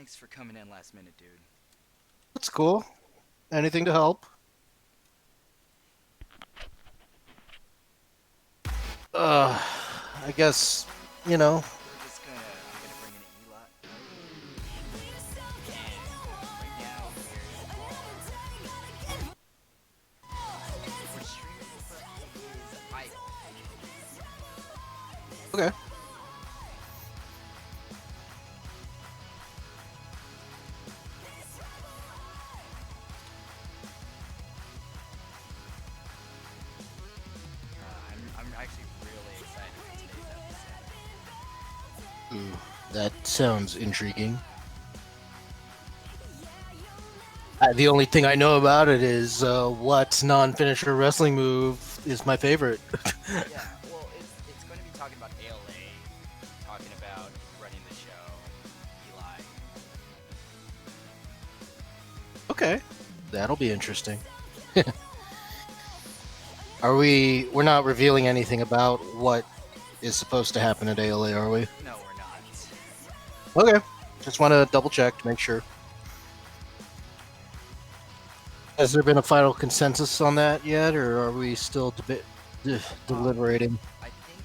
Thanks for coming in last minute, dude. That's cool. Anything to help? Uh, I guess, you know. I'm gonna bring in Eli. And right now we're streaming from his idol. Okay. I'm actually really excited for today's episode. Ooh, that sounds intriguing. The only thing I know about it is what non-finisher wrestling move is my favorite. Yeah, well, it's going to be talking about ALA, talking about running the show, Eli. Okay, that'll be interesting. We're not revealing anything about what is supposed to happen at ALA, are we? No, we're not. Okay. Just want to double check to make sure. Has there been a final consensus on that yet, or are we still Um, deliberating? I think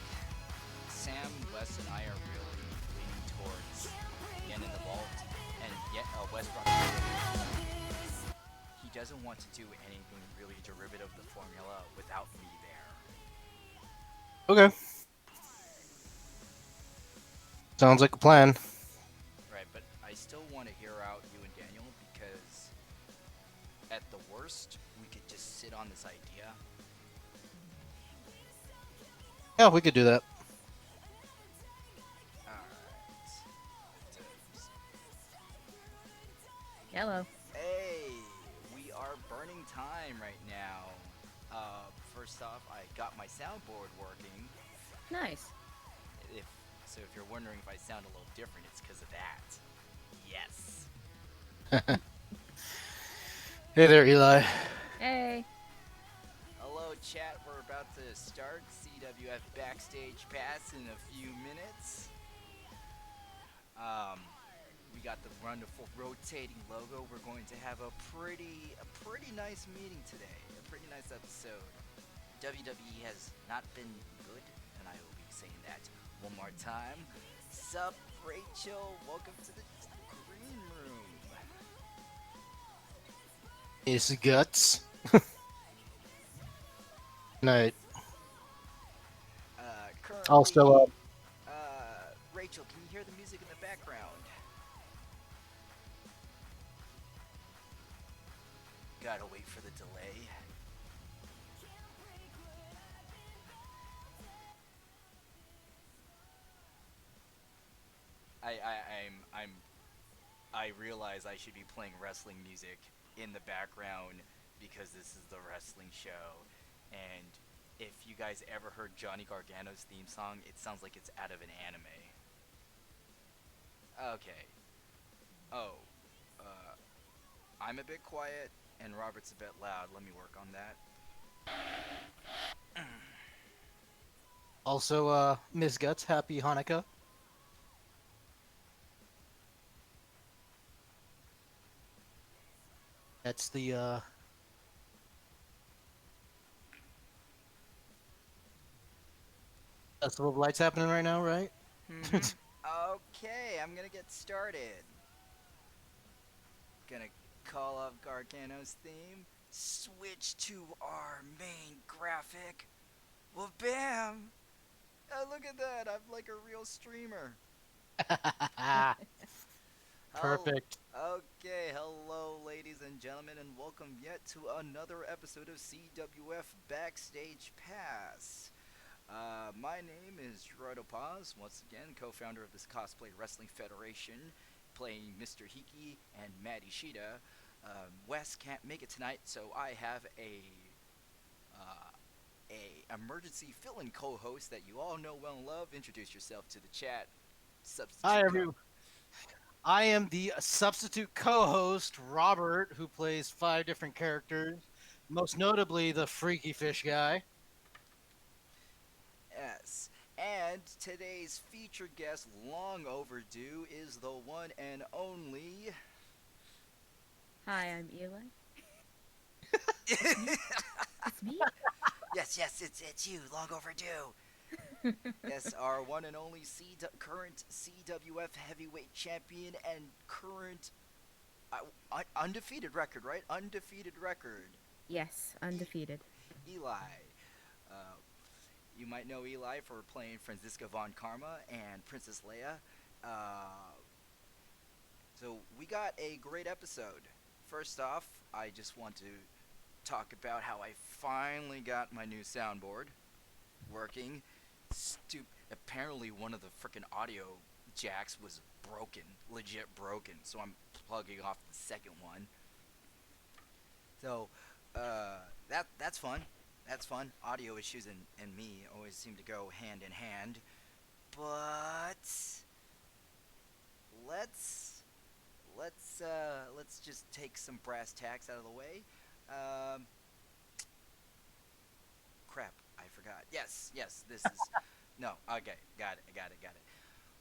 Sam, Wes, and I are really leaning towards getting involved, and yet Wes brought he doesn't want to do anything really derivative of the formula without me there. Okay. Sounds like a plan. Right, but I still want to hear out you and Daniel because at the worst, we could just sit on this idea. Yeah, we could do that. Alright. Hello. Hey, we are burning time right now. First off, I got my soundboard working. Nice. If if you're wondering if I sound a little different, it's because of that. Yes. Hey there, Eli. Hey. Hello, chat. We're about to start CWF Back Stage Pass in a few minutes. Um, we got the wonderful rotating logo. We're going to have a pretty nice meeting today. A pretty nice episode. WWE has not been good, and I will be saying that one more time. Sup, Rachel? Welcome to the green room. It's Guts. Night. Also, Currently, Rachel, can you hear the music in the background? Gotta wait for the delay. I'm I realize I should be playing wrestling music in the background because this is the wrestling show. And if you guys ever heard Johnny Gargano's theme song, it sounds like it's out of an anime. Okay. Oh, uh, I'm a bit quiet and Robert's a bit loud. Let me work on that. Ms. Guts, happy Hanukkah. That's the Festival of Lights happening right now, right? Mm-hmm. Okay, I'm gonna get started. Gonna call up Gargano's theme. Switch to our main graphic. Well, bam! Oh, look at that! I'm like a real streamer. Hell, Perfect. okay, hello, ladies and gentlemen, and welcome yet to another episode of CWF Backstage Pass. My name is Gerardo Paz, once again, co founder of this Cosplay Wrestling Federation, playing Mr. Hiki and Maddie Shida. Wes can't make it tonight, so I have uh, a emergency fill-in co-host that you all know well and love. Introduce yourself to the chat. Hi, Substitute co. everyone. I am the substitute co-host, Robert, who plays 5 different characters, most notably the Freaky Fish guy. Yes. And today's featured guest, long overdue, is the one and only. Hi, I'm Eli. It's me. It's me. Yes, it's you, long overdue. Yes, our one and only current CWF heavyweight champion and current undefeated record, right? Undefeated record. Yes, E- undefeated. Eli. Uh, you might know Eli for playing Franziska von Karma and Princess Leia. Uh, so we got a great episode. First off, I just want to talk about how I finally got my new soundboard working. Apparently, one of the freaking audio jacks was broken, legit broken. So I'm plugging off the second one. So that's fun. That's fun. Audio issues and me always seem to go hand in hand. But let's let's just take some brass tacks out of the way. Um, Crap, I forgot. Yes, this is no. Okay, got it.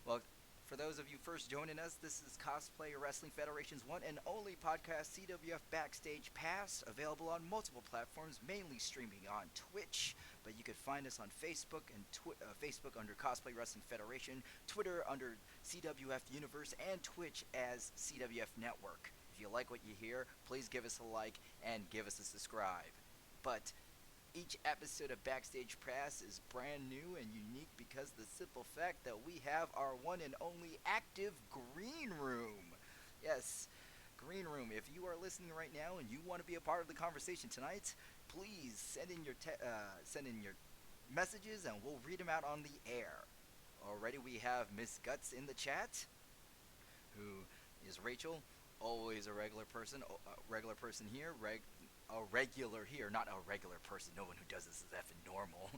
Well, for those of you first joining us, this is Cosplay Wrestling Federation's one and only podcast, CWF Back Stage Pass, available on multiple platforms, mainly streaming on Twitch. But you could find us on Facebook and Facebook under Cosplay Wrestling Federation, Twitter under CWF Universe, and Twitch as CWF Network. If you like what you hear, please give us a like and give us a subscribe. But each episode of Backstage Pass is brand new and unique because of the simple fact that we have our one and only active green room. Yes, green room. If you are listening right now and you want to be a part of the conversation tonight, please send in your messages and we'll read them out on the air. Already we have Miss Guts in the chat, who is Rachel, always a regular person here, a regular here, not a regular person. No one who does this is effing normal.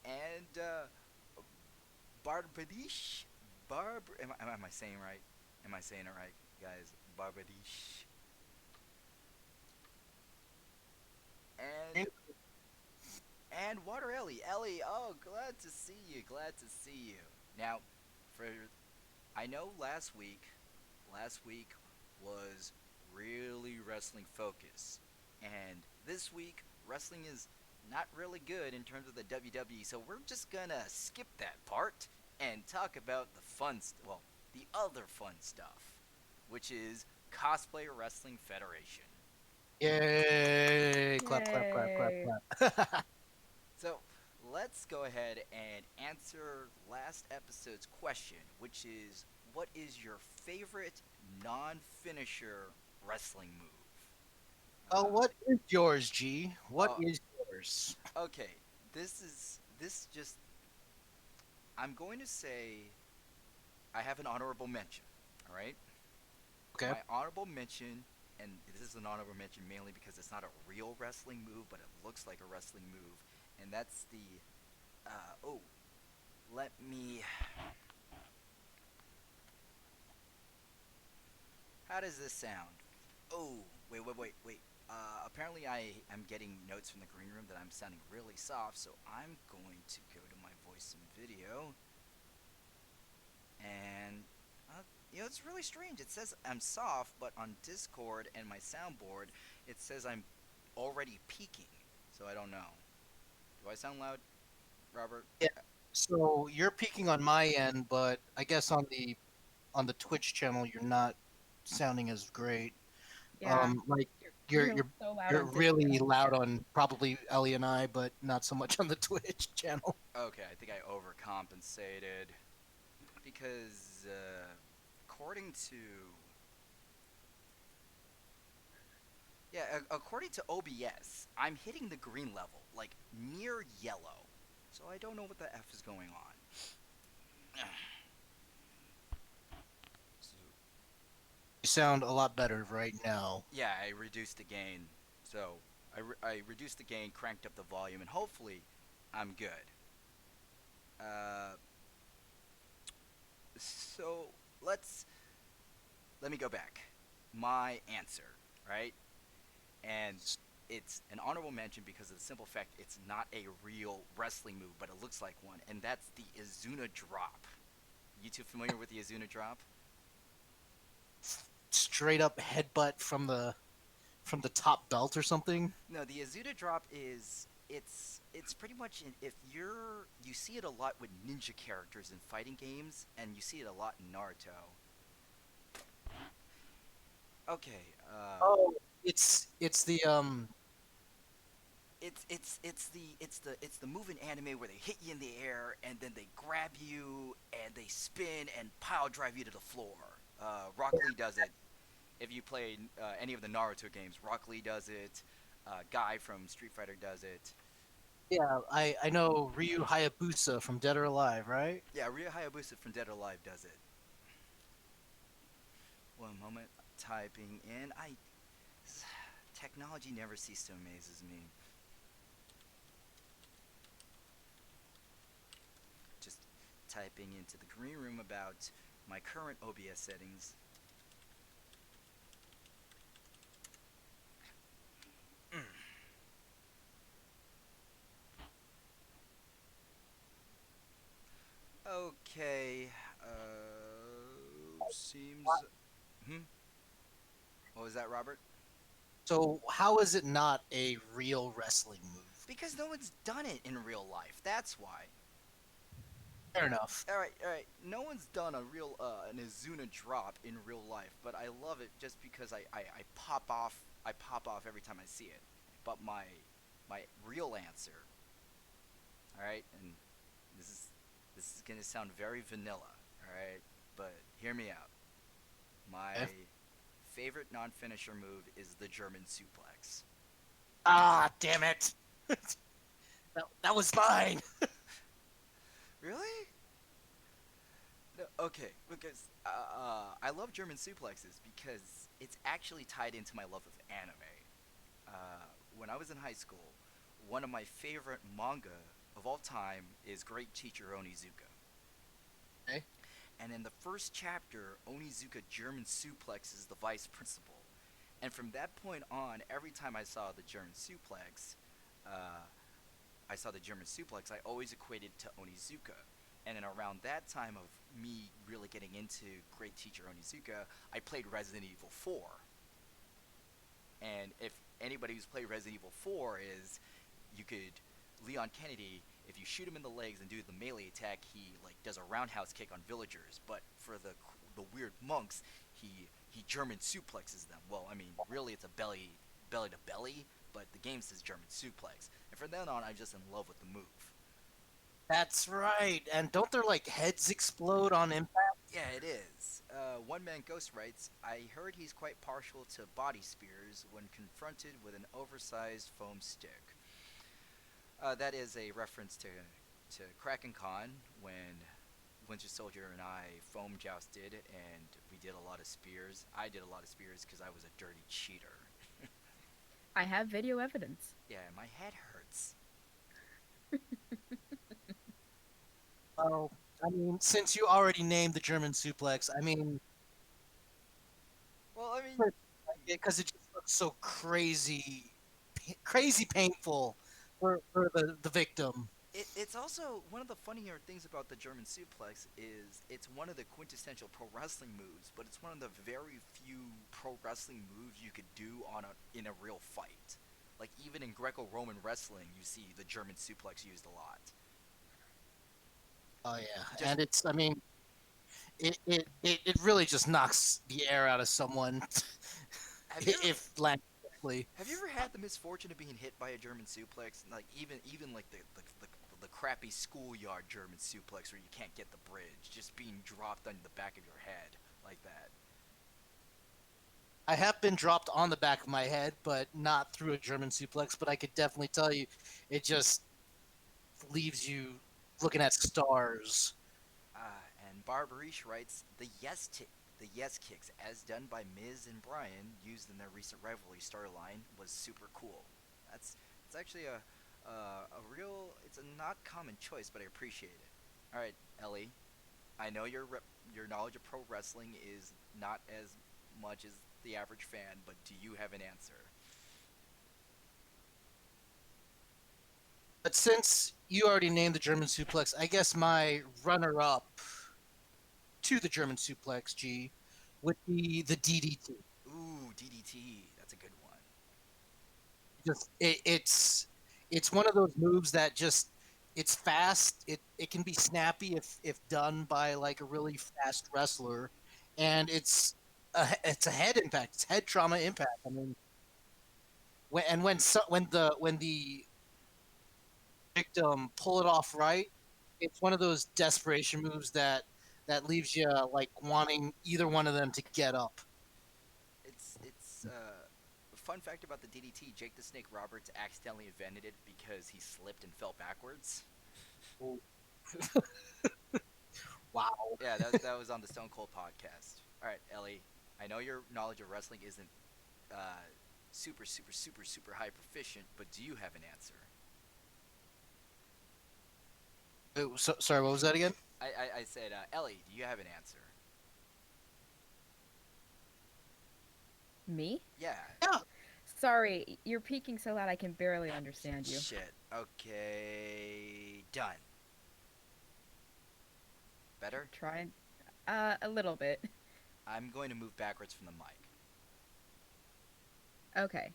And Barbadish, am I saying right? Am I saying it right, guys? Barbadish. And Water Ellie. Oh, glad to see you. Glad to see you. Now, for I know last week was really wrestling focused. And this week, wrestling is not really good in terms of the WWE, so we're just gonna skip that part and talk about the other fun stuff, which is Cosplay Wrestling Federation. Yay! Clap, clap, clap, clap, Yay. clap. So let's go ahead and answer last episode's question, which is what is your favorite non finisher wrestling move? Oh, what is yours, G? What Uh, is yours? okay, this just I'm going to say I have an honorable mention. All right, Okay. my honorable mention, and this is an honorable mention mainly because it's not a real wrestling move, but it looks like a wrestling move, and that's the oh, let me. How does this sound? Oh, wait. Apparently, I am getting notes from the green room that I'm sounding really soft, so I'm going to go to my voice and video, and it's really strange. It says I'm soft, but on Discord and my soundboard, it says I'm already peaking. So I don't know. Do I sound loud, Robert? Yeah. So you're peaking on my end, but I guess on the Twitch channel you're not sounding as great. Yeah, Like you're you're really you're so loud you're on really Discord. loud on probably Ellie and I, but not so much on the Twitch channel. Okay, I think I overcompensated because according to according to OBS, I'm hitting the green level, like near yellow. So I don't know what the F is going on. So, You sound a lot better right now. yeah, I reduced the gain. So I reduced the gain, cranked up the volume, and hopefully I'm good. Uh, so let me go back. My answer, right? And it's an honorable mention because of the simple fact it's not a real wrestling move, but it looks like one, and that's the Izuna drop. You two familiar with the Izuna drop? Straight up headbutt from the top belt or something. No, the Izuna drop is it's pretty much if you see it a lot with ninja characters in fighting games, and you see it a lot in Naruto. Okay, Oh, it's the it's the move in anime where they hit you in the air and then they grab you and they spin and pile drive you to the floor. Rock Lee does it. If you play any of the Naruto games, Rock Lee does it. Guy from Street Fighter does it. yeah. I know Ryu Hayabusa from Dead or Alive, right? Yeah, Ryo Hayabusa from Dead or Alive does it. One moment, typing in. I technology never ceases to amazes me. Just typing into the green room about my current OBS settings. Okay. Seems. Hmm. What was that, Robert? So how is it not a real wrestling move? Because no one's done it in real life. That's why. Fair enough. All right, all right. No one's done a real an Izuna drop in real life, but I love it just because I pop off. I pop off every time I see it. But my real answer, all right, and this is this is gonna sound very vanilla, all right, but hear me out. My Eh? favorite non-finisher move is the German suplex. Ah, damn it! That was mine. Really? No, okay, because I love German suplexes because it's actually tied into my love of anime. When I was in high school, one of my favorite manga of all time is Great Teacher Onizuka. Okay. And in the first chapter, Onizuka German suplexes the vice principal. And from that point on, every time uh, I saw the German suplex, I always equated to Onizuka. And then around that time of me really getting into Great Teacher Onizuka, I played Resident Evil 4. And if anybody who's played Resident Evil 4 is, you could Leon Kennedy, if you shoot him in the legs and do the melee attack, he like does a roundhouse kick on villagers. But for the weird monks, he German suplexes them. Well, I mean, really it's a belly to belly, but the game says German suplex. And from then on, I'm just in love with the move. That's right. And don't their like heads explode on impact? Yeah, it is. One Man Ghost writes, I heard he's quite partial to body spears when confronted with an oversized foam stick. That is a reference to Krakencon when Winter Soldier and I foam jousted and we did a lot of spears. I did a lot of spears because I was a dirty cheater. I have video evidence. Yeah, my head hurts. Well, I mean, since you already named the German suplex, I mean, Well, I mean, because it just looks so crazy painful for the victim. it's also one of the funnier things about the German suplex is it's one of the quintessential pro wrestling moves, but it's one of the very few pro wrestling moves you could do in a real fight. Like even in Greco-Roman wrestling, you see the German suplex used a lot. Oh yeah, Just and it's I mean, it really just knocks the air out of someone have you ever if landed correctly. have you ever had the misfortune of being hit by a German suplex? Like even like the crappy schoolyard German suplex where you can't get the bridge, just being dropped on the back of your head like that. I have been dropped on the back of my head, but not through a German suplex. But I could definitely tell you, it just leaves you looking at stars. And Barbarish writes the yes kicks as done by Miz and Bryan used in their recent rivalry storyline was super cool. That's it's actually a real it's a not common choice, but I appreciate it. All right, Ellie, I know your knowledge of pro wrestling is not as much as the average fan, but do you have an answer? But since you already named the German suplex, I guess my runner-up to the German suplex, G, would be the DDT. Ooh, DDT. That's a good one. Just it's one of those moves that just it's fast. It can be snappy if done by like a really fast wrestler, and it's a head impact. It's head trauma impact. I mean, when the victim pull it off right, it's one of those desperation moves that leaves you like wanting either one of them to get up. It's fun fact about the DDT. Jake the Snake Roberts accidentally invented it because he slipped and fell backwards. Wow. Yeah, that was on the Stone Cold podcast. All right, Ellie. I know your knowledge of wrestling isn't uh, super high proficient, but do you have an answer? Sorry, what was that again? I said, Ellie, do you have an answer? Me? Yeah. Yeah. Sorry, you're peaking so loud I can barely understand you. Shit. Okay. Done. Better? Try a little bit. I'm going to move backwards from the mic. Okay.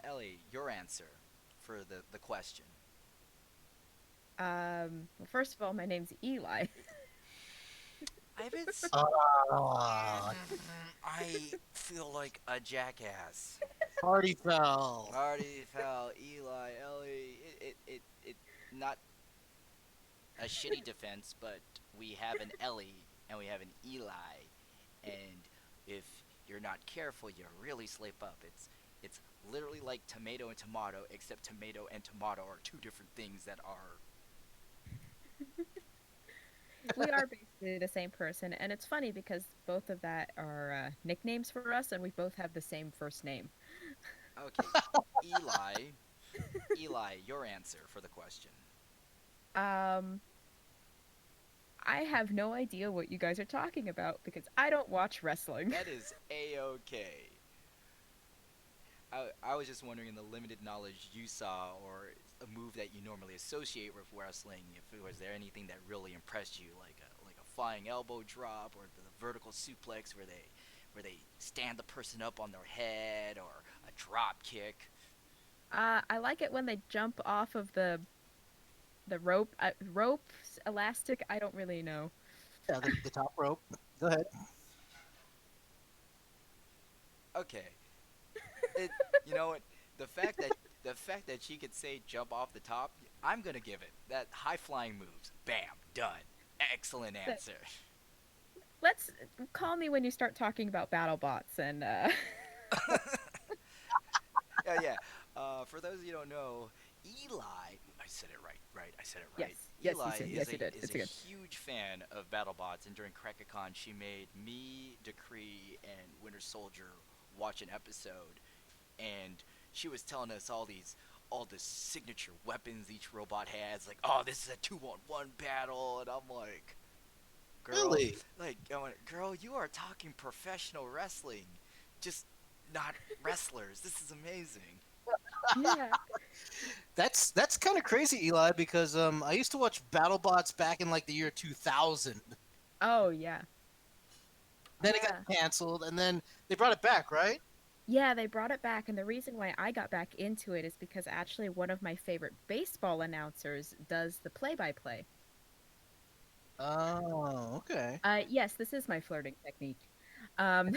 Ellie, your answer for the question. Well, first of all, my name's Eli. Ah, I feel like a jackass. party foul. Marty, Foul, Eli, Ellie. Not a shitty defense, but we have an Ellie and we have an Eli, and if you're not careful, you really slip up. It's literally like tomato and tomato, except tomato and tomato are two different things that are. We are basically the same person, and it's funny because both of that are nicknames for us, and we both have the same first name. Okay, Eli. Eli, your answer for the question. Um, I have no idea what you guys are talking about because I don't watch wrestling. That is a okay. I was just wondering, in the limited knowledge you saw, or a move that you normally associate with wrestling, if it was there anything that really impressed you, like a flying elbow drop, or the vertical suplex where they stand the person up on their head, or a drop kick. I like it when they jump off of the rope, elastic. I don't really know. Yeah, the top rope. Go ahead. Okay, it you know what the fact that she could say jump off the top, I'm gonna give it that high flying moves. Bam, done. Excellent But answer. let's call me when you start talking about battle bots and Yeah. For those of you who don't know, Eli, I said it right, right? I said it right. yes, Eli yes, you did. is It's a good. huge fan of BattleBots, and during Krakencon, she made me, Decree, and Winter Soldier watch an episode, and she was telling us all the signature weapons each robot has. Like, oh, this is a 2-on-1 battle, and I'm like, girl, Really? girl, you are talking professional wrestling, just not wrestlers. This is amazing. Yeah. That's kind of crazy, Eli, because I used to watch BattleBots back in like the year 2000. Oh yeah. Then it got Yeah. canceled, and then they brought it back, right? Yeah, they brought it back, and the reason why I got back into it is because actually one of my favorite baseball announcers does the play-by-play. Oh, okay. Yes, this is my flirting technique. Um,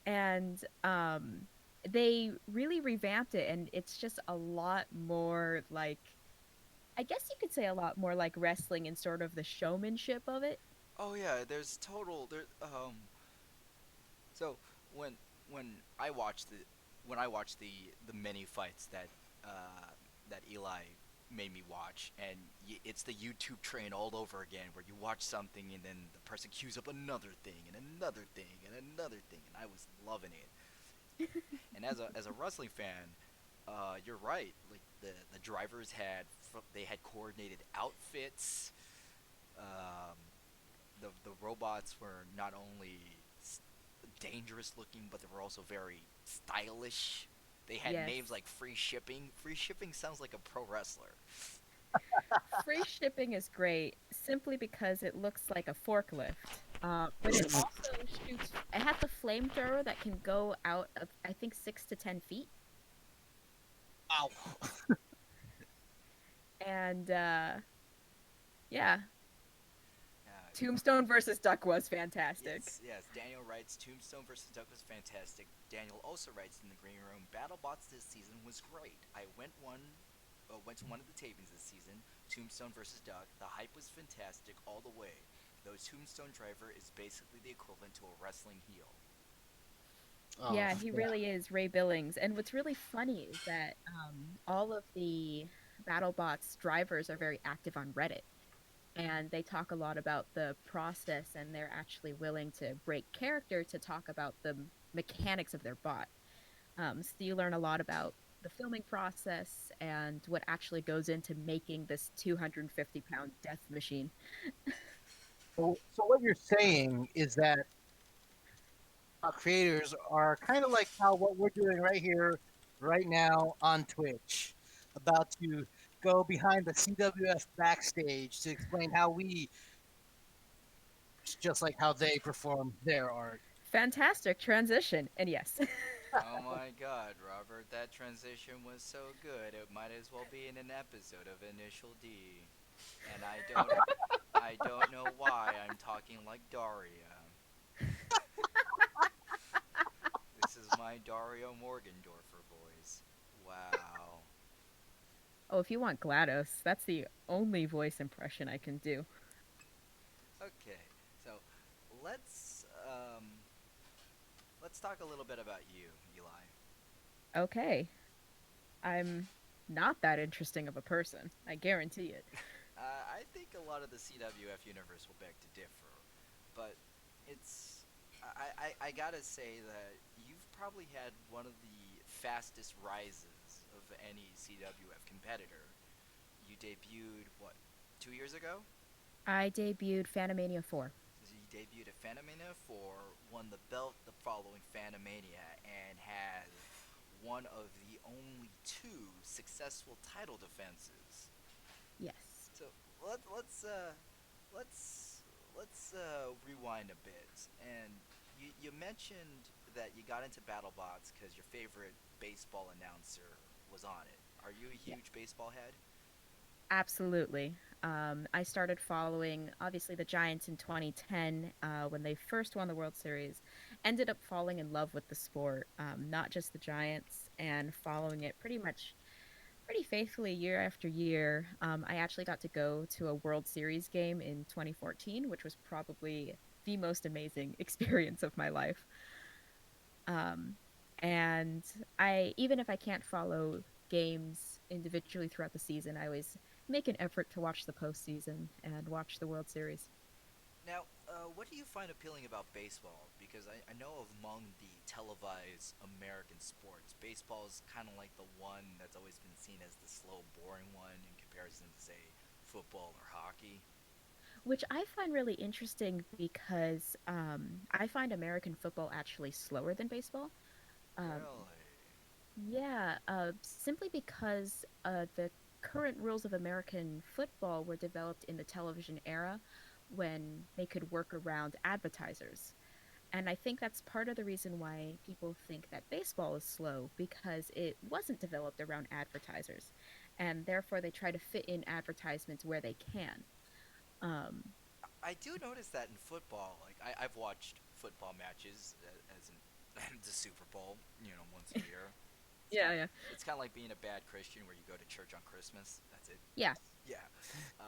and they really revamped it, and it's just a lot more like, I guess you could say a lot more like wrestling and sort of the showmanship of it. Oh yeah, there's total there. So when when I watched the many fights that Eli made me watch, and it's the YouTube train all over again, where you watch something and then the person queues up another thing and another thing and another thing, and I was loving it. And as a wrestling fan, you're right. Like the drivers they had coordinated outfits. Um, the robots were not only dangerous looking, but they were also very stylish. They had Yes. names like free shipping. Free shipping sounds like a pro wrestler. Free shipping is great simply because it looks like a forklift. But it also shoots, it has a flamethrower that can go out of, I think, 6 to 10 feet. Wow. And yeah, Uh, Tombstone versus Duck was fantastic. yes. Daniel writes Tombstone versus Duck was fantastic. Daniel also writes in the green room, BattleBots this season was great. I went to one of the tapings this season. Tombstone versus Duck. The hype was fantastic all the way. Though Tombstone Driver is basically the equivalent to a wrestling heel. Oh, Yeah, he yeah. really is Ray Billings. And what's really funny is that all of the BattleBots drivers are very active on Reddit. And they talk a lot about the process, and they're actually willing to break character to talk about the mechanics of their bot. So you learn a lot about the filming process and what actually goes into making this 250-pound death machine. So what you're saying is that creators are kind of like how what we're doing right here, right now on Twitch, about to go behind the CWF backstage to explain how we, just like how they perform their art. Fantastic transition. And yes, Oh my god, Robert, that transition was so good. It might as well be in an episode of Initial D. And I don't know why I'm talking like Daria. This is my Dario Morgendorfer voice. Wow. oh, if you want GLaDOS, that's the only voice impression I can do. Okay, so let's let's talk a little bit about you, Eli. Okay, I'm not that interesting of a person. I guarantee it. I think a lot of the CWF universe will beg to differ, but it's I gotta say that you've probably had one of the fastest rises of any CWF competitor. You debuted what 2 years ago? I debuted Fanimania 4. So you debuted at Fanime 4, won the belt the following Fanimania, and had one of the only two successful title defenses. Yes. So let's rewind a bit. And you mentioned that you got into BattleBots because your favorite baseball announcer was on it. Are you a Yeah. huge baseball head? Absolutely. I started following, obviously, the Giants in 2010 when they first won the World Series. Ended up falling in love with the sport, not just the Giants, and following it pretty faithfully year after year. I actually got to go to a World Series game in 2014, which was probably the most amazing experience of my life. Um, and even if I can't follow games individually throughout the season, I always make an effort to watch the postseason and watch the World Series. Now, what do you find appealing about baseball? Because I know among the televised American sports, baseball is kind of like the one that's always been seen as the slow, boring one in comparison to, say, football or hockey. Which I find really interesting because I find American football actually slower than baseball. Um, Really? yeah, simply because the current rules of American football were developed in the television era when they could work around advertisers. And I think that's part of the reason why people think that baseball is slow because it wasn't developed around advertisers. And therefore, they try to fit in advertisements where they can. Um, I do notice that in football. Like I've watched football matches as in the Super Bowl, once a year. It's kind yeah, of yeah. it's kind of like being a bad Christian where you go to church on Christmas. That's it. Yeah. Yeah. Uh,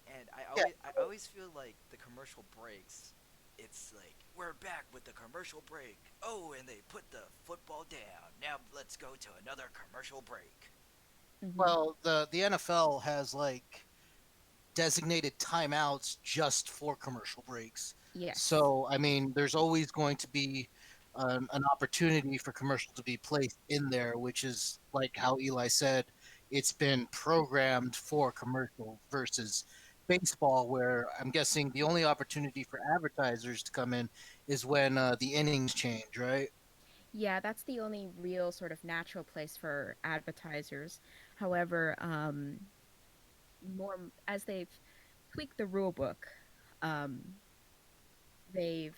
and I Yeah. always I always feel like the commercial breaks. It's like we're back with the commercial break. Oh, and they put the football down. Now let's go to another commercial break. Hmm. Well, the NFL has like designated timeouts just for commercial breaks. Yes. So, I mean, there's always going to be an opportunity for commercial to be placed in there, which is like how Eli said, it's been programmed for commercial versus baseball, where I'm guessing the only opportunity for advertisers to come in is when the innings change, right? Yeah, that's the only real sort of natural place for advertisers. However, more as they've tweaked the rule book, um, they've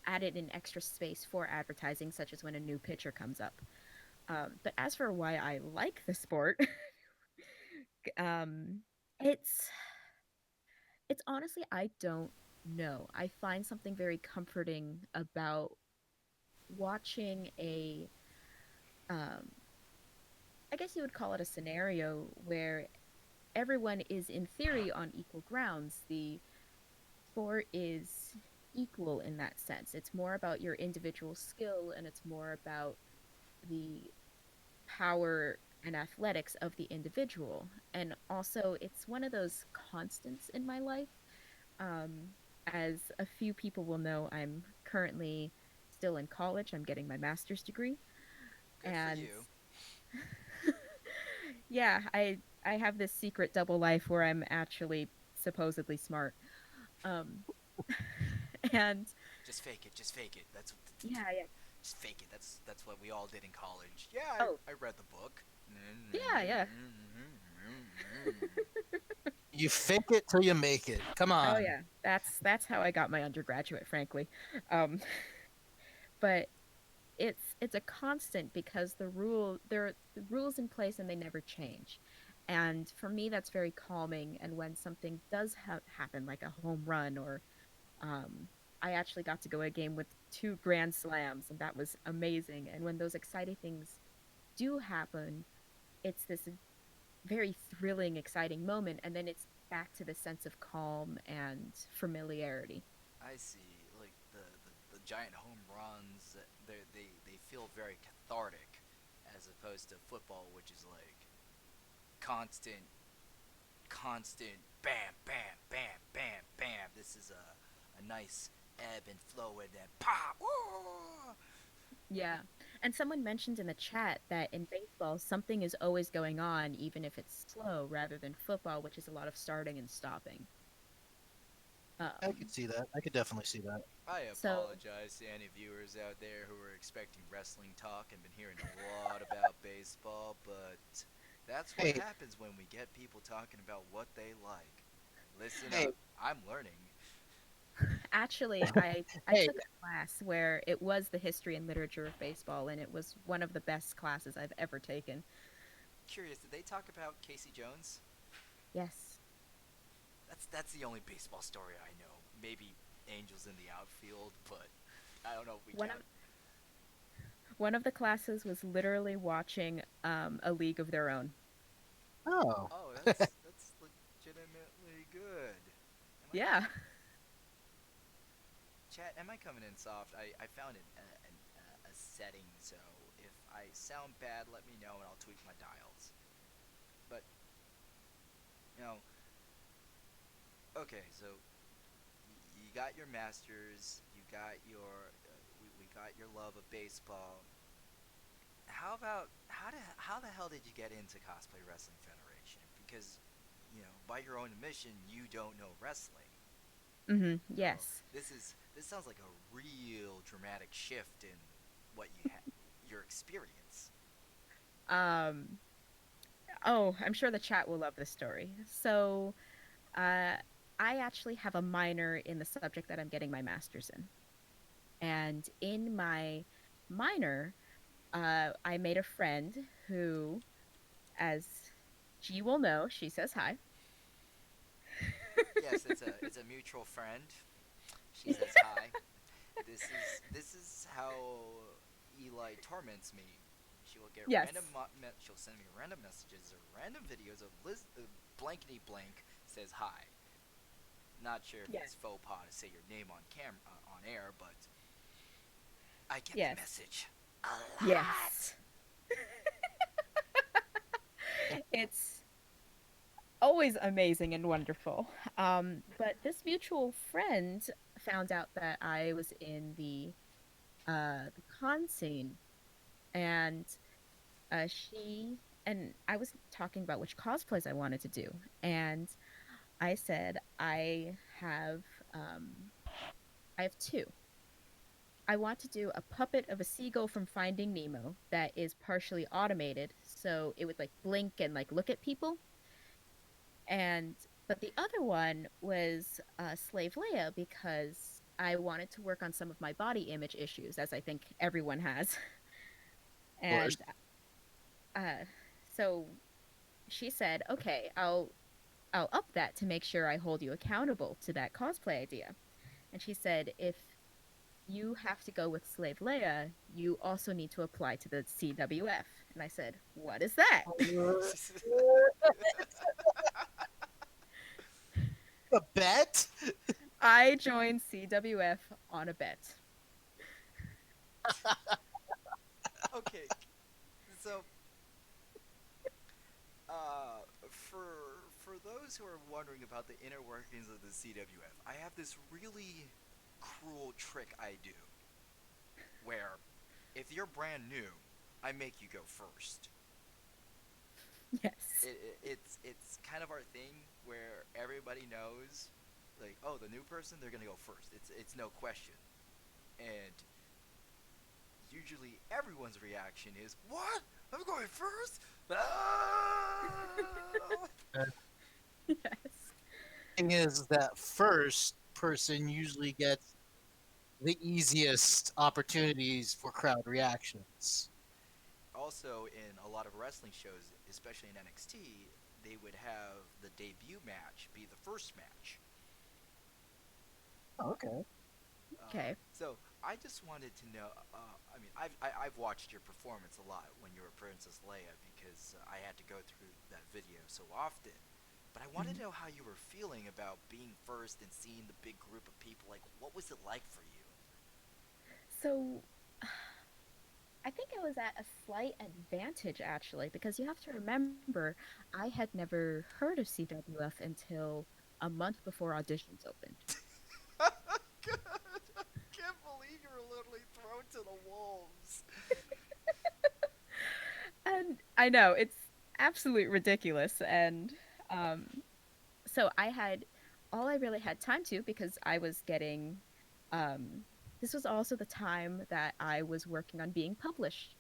added an extra space for advertising, such as when a new pitcher comes up. But as for why I like the sport, um, it's it's honestly I don't know. I find something very comforting about watching a um, I guess you would call it a scenario where everyone is in theory on equal grounds. The sport is equal in that sense. It's more about your individual skill and it's more about the power and athletics of the individual. And also, it's one of those constants in my life. Um, as a few people will know, I'm currently still in college. I'm getting my master's degree. Good for And you. yeah, I have this secret double life where I'm actually supposedly smart. Um, and Just fake it. Just fake it. yeah, yeah. Just fake it. That's what we all did in college. Yeah, Oh, I read the book. yeah, yeah. You fake it till you make it. Come Oh, on. yeah. That's how I got my undergraduate, frankly. Um, but it's a constant because there are the rules in place and they never change. And for me, that's very calming. And when something does happen, like a home run, or um, I actually got to go a game with two grand slams, and that was amazing. And when those exciting things do happen, it's this very thrilling, exciting moment, and then it's back to the sense of calm and familiarity. I see. Like the giant home runs, they feel very cathartic, as opposed to football, which is like constant, constant, bam, bam, bam, bam, bam. This is a nice ebb and flow, and then pop. Whoa! Yeah. And someone mentioned in the chat that in baseball, something is always going on, even if it's slow, rather than football, which is a lot of starting and stopping. I could Um, see that. I could definitely see that. I so, apologize to any viewers out there who are expecting wrestling talk and been hearing a lot about baseball, but that's what Hey, happens when we get people talking about what they like. Listen hey, up, I'm learning. actually, I hey. took a class where it was the history and literature of baseball, and it was one of the best classes I've ever taken. Curious, did they talk about Casey Jones? Yes. That's the only baseball story I know. Maybe Angels in the outfield, but I don't know if we One of count. one of the classes was literally watching a league of their own. Oh, Oh, that's legitimately good. Am I Yeah. Chat, am I coming in soft? I found a setting, so if I sound bad, let me know and I'll tweak my dials. But, you know, okay, so you got your masters, you got we got your love of baseball. How the hell did you get into Cosplay Wrestling Federation? Because, by your own admission, you don't know wrestling. So Yes. this sounds like a real dramatic shift in what your experience. Um, oh, I'm sure the chat will love this story. So, uh, I actually have a minor in the subject that I'm getting my master's in. And in my minor, I made a friend who, as she will know, she says hi. Yes, it's a mutual friend. She says hi. This is how Eli torments me. She will get Yes. random. She'll send me random messages or random videos of blankety blank says hi. Not sure if Yes. it's faux pas to say your name on on air, but I get the Yes. message a lot. Yes. It's always amazing and wonderful. But this mutual friend found out that I was in the con scene, and she and I was talking about which cosplays I wanted to do, and I said have um, I have two. I want to do a puppet of a seagull from Finding Nemo that is partially automated, so it would like blink and like look at people. And but the other one was Slave Leia because I wanted to work on some of my body image issues, as I think everyone has. Of course. And uh, so she said, "Okay, I'll up that to make sure I hold you accountable to that cosplay idea." And she said, "If you have to go with Slave Leia, you also need to apply to the CWF." And I said, "What is that?" A bet? I joined CWF on a bet. Okay, so for those who are wondering about the inner workings of the CWF, I have this really cruel trick I do where if you're brand new, I make you go first. Yes. It's kind of our thing where everybody knows, like, oh, the new person, they're gonna go first. It's no question, and usually everyone's reaction is, "What? I'm going first?" Ah! Thing is that first person usually gets the easiest opportunities for crowd reactions. Also, in a lot of wrestling shows, especially in NXT, they would have the debut match be the first match. Oh, okay. Okay. So I just wanted to know. I mean, I've watched your performance a lot when you were Princess Leia because I had to go through that video so often. But I wanted Mhm. to know how you were feeling about being first and seeing the big group of people. Like, what was it like for you? So I think I was at a slight advantage actually, because you have to remember I had never heard of CWF until a month before auditions opened. Good. I can't believe you were literally thrown to the wolves. And I know it's absolute ridiculous. And um, so I had all I really had time to because I was getting. Um, this was also the time that I was working on being published.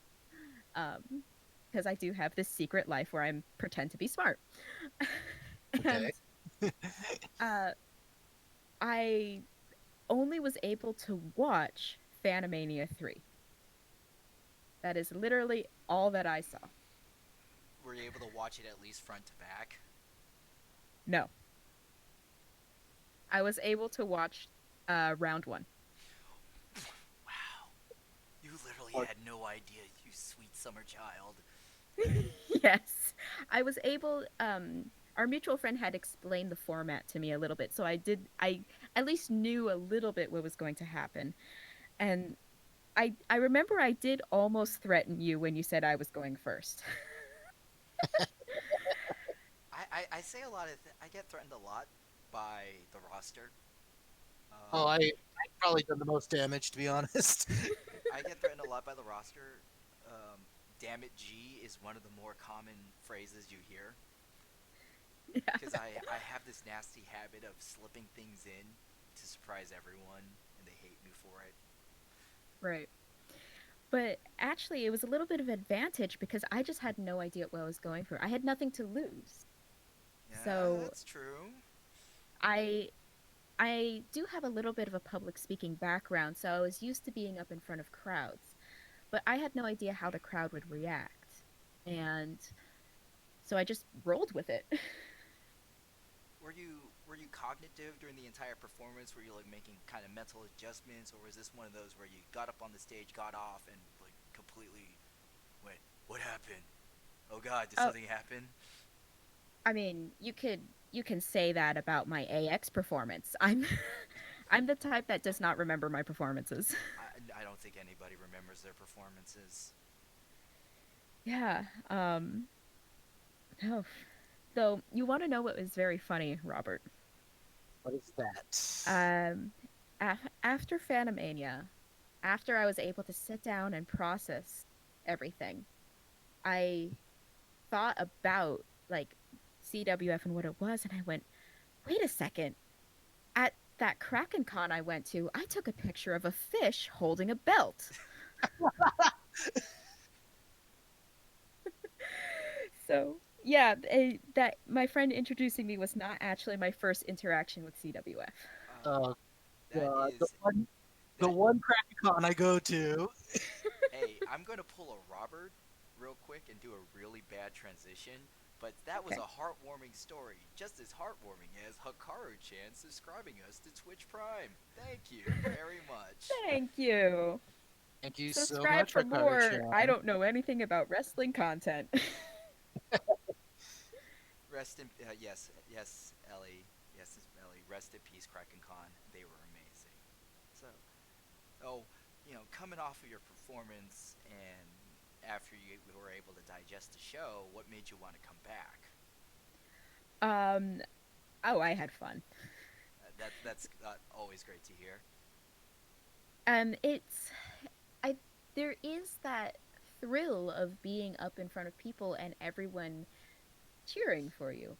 Um, because I do have this secret life where I pretend to be smart. Okay. And uh, I only was able to watch Fanimania 3. That is literally all that I saw. Were you able to watch it at least front to back? No, I was able to watch round one. Wow. You literally Or- had no idea, you sweet summer child. Yes, I was able. Our mutual friend had explained the format to me a little bit, so I did. I at least knew a little bit what was going to happen, and I remember I did almost threaten you when you said I was going first. I say a lot of I get threatened a lot by the roster. Oh, Um, I've probably done the most damage, to be honest. I get threatened a lot by the roster. Damn it, G is one of the more common phrases you hear Yeah, because I have this nasty habit of slipping things in to surprise everyone, and they hate me for it. right. But actually, it was a little bit of advantage because I just had no idea what I was going for. I had nothing to lose. Yeah, So that's true. I I do have a little bit of a public speaking background, so I was used to being up in front of crowds, but I had no idea how the crowd would react. And so I just rolled with it. Were you cognitive during the entire performance? Were you like making kind of mental adjustments, or was this one of those where you got up on the stage, got off, and like completely went, "What happened? Oh God, did Oh, something happen?" I mean, you can say that about my AX performance. I'm I'm the type that does not remember my performances. I don't think anybody remembers their performances. Yeah. No. So you want to know what was very funny, Robert? What is that? Um, after Phantomania, after I was able to sit down and process everything, I thought about like CWF and what it was, and I went, wait a second. At that Krakencon I went to, I took a picture of a fish holding a belt. So, yeah, that my friend introducing me was not actually my first interaction with CWF. Oh, Oh that God, is the that. one Krakencon I go to. Hey, I'm gonna pull a Robert real quick and do a really bad transition, but that was Okay. a heartwarming story, just as heartwarming as Hikaru-chan subscribing us to Twitch Prime. Thank you very much. Thank you. Thank you so Subscribe much, for more. I Hikaru-chan. don't know anything about wrestling content. Rest in yes, yes, Ellie, yes, Ellie. Rest in peace, Krakencon. They were amazing. So, oh, coming off of your performance and after you were able to digest the show, what made you want to come back? um, oh, I had fun. That's always great to hear. It's I there is that thrill of being up in front of people and everyone cheering for you.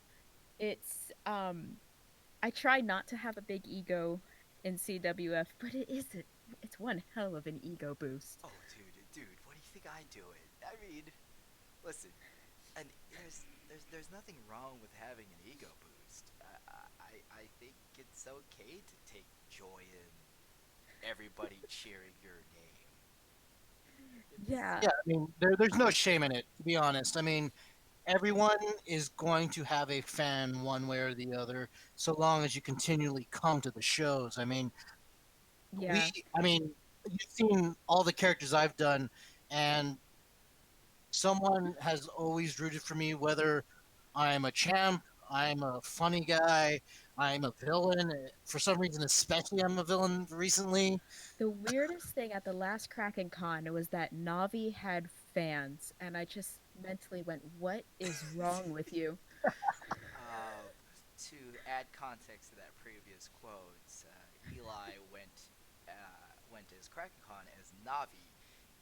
It's I try not to have a big ego in CWF, but it's one hell of an ego boost. Oh, dude, what do you think I do it? I mean, listen, and there's nothing wrong with having an ego boost. I think it's okay to take joy in everybody cheering your name. It's Yeah. Yeah, I mean, there's no shame in it, to be honest. I mean, everyone is going to have a fan one way or the other, so long as you continually come to the shows. I mean, Yeah. I mean, you've seen all the characters I've done, and someone has always rooted for me, whether I'm a champ, I'm a funny guy, I'm a villain. For some reason, especially I'm a villain recently. The weirdest thing at the last Kraken Con was that Navi had fans, and I just mentally went, "What is wrong with you?" uh, to add context to that previous quote. Eli went as Krakencon as Navi,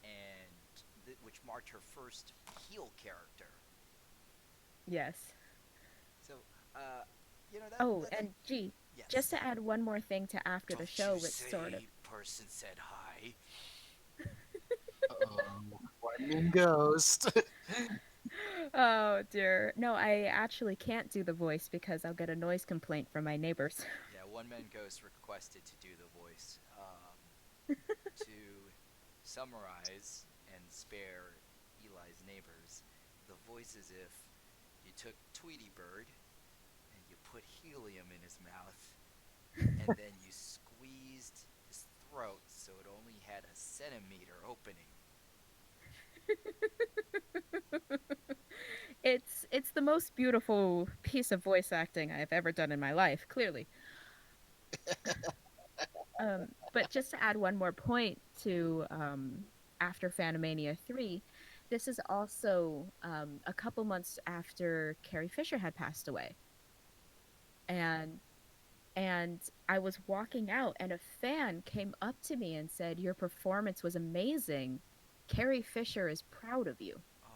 and which marked her first heel character. Yes. So, uh, Oh, that and gee, just yes. to add one more thing to after the Don't you show, which sort of say person said hi. One mean ghost. Oh dear. No, I actually can't do the voice because I'll get a noise complaint from my neighbors. Yeah, One Man Ghost requested to do the voice. To summarize and spare Eli's neighbors, the voice is if you took Tweety Bird and you put helium in his mouth and then you squeezed his throat so it only had a centimeter opening. It's the most beautiful piece of voice acting I've ever done in my life, clearly. But just to add one more point to after Phantomania 3, this is also a couple months after Carrie Fisher had passed away. And and I was walking out and a fan came up to me and said, "Your performance was amazing. Carrie Fisher is proud of you." Oh,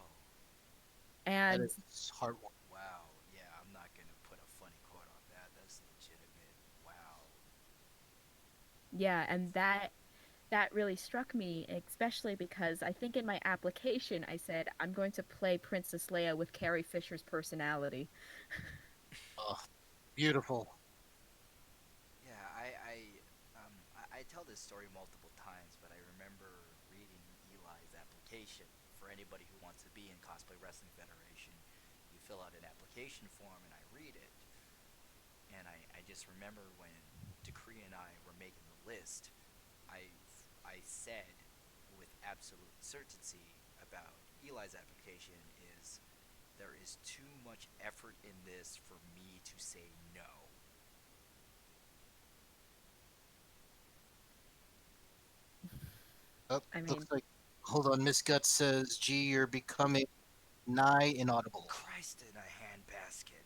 That And is heartwarming. wow. Yeah, I'm not going to put a funny quote on that. That's legitimate. Wow. yeah, and that really struck me, especially because I think in my application I said I'm going to play Princess Leia with Carrie Fisher's personality. Oh, beautiful. Yeah, I tell this story multiple times, but I remember reading Eli's application. For anybody who wants to be in Cosplay Wrestling Federation, you fill out an application form, and I read it. And I just remember when Decree and I were making the list, I, I said with absolute certainty about Eli's application is there is too much effort in this for me to say no. Oh, I looks mean, like. Hold on, Miss Guts says, "Gee, you're becoming nigh inaudible." Christ in a handbasket.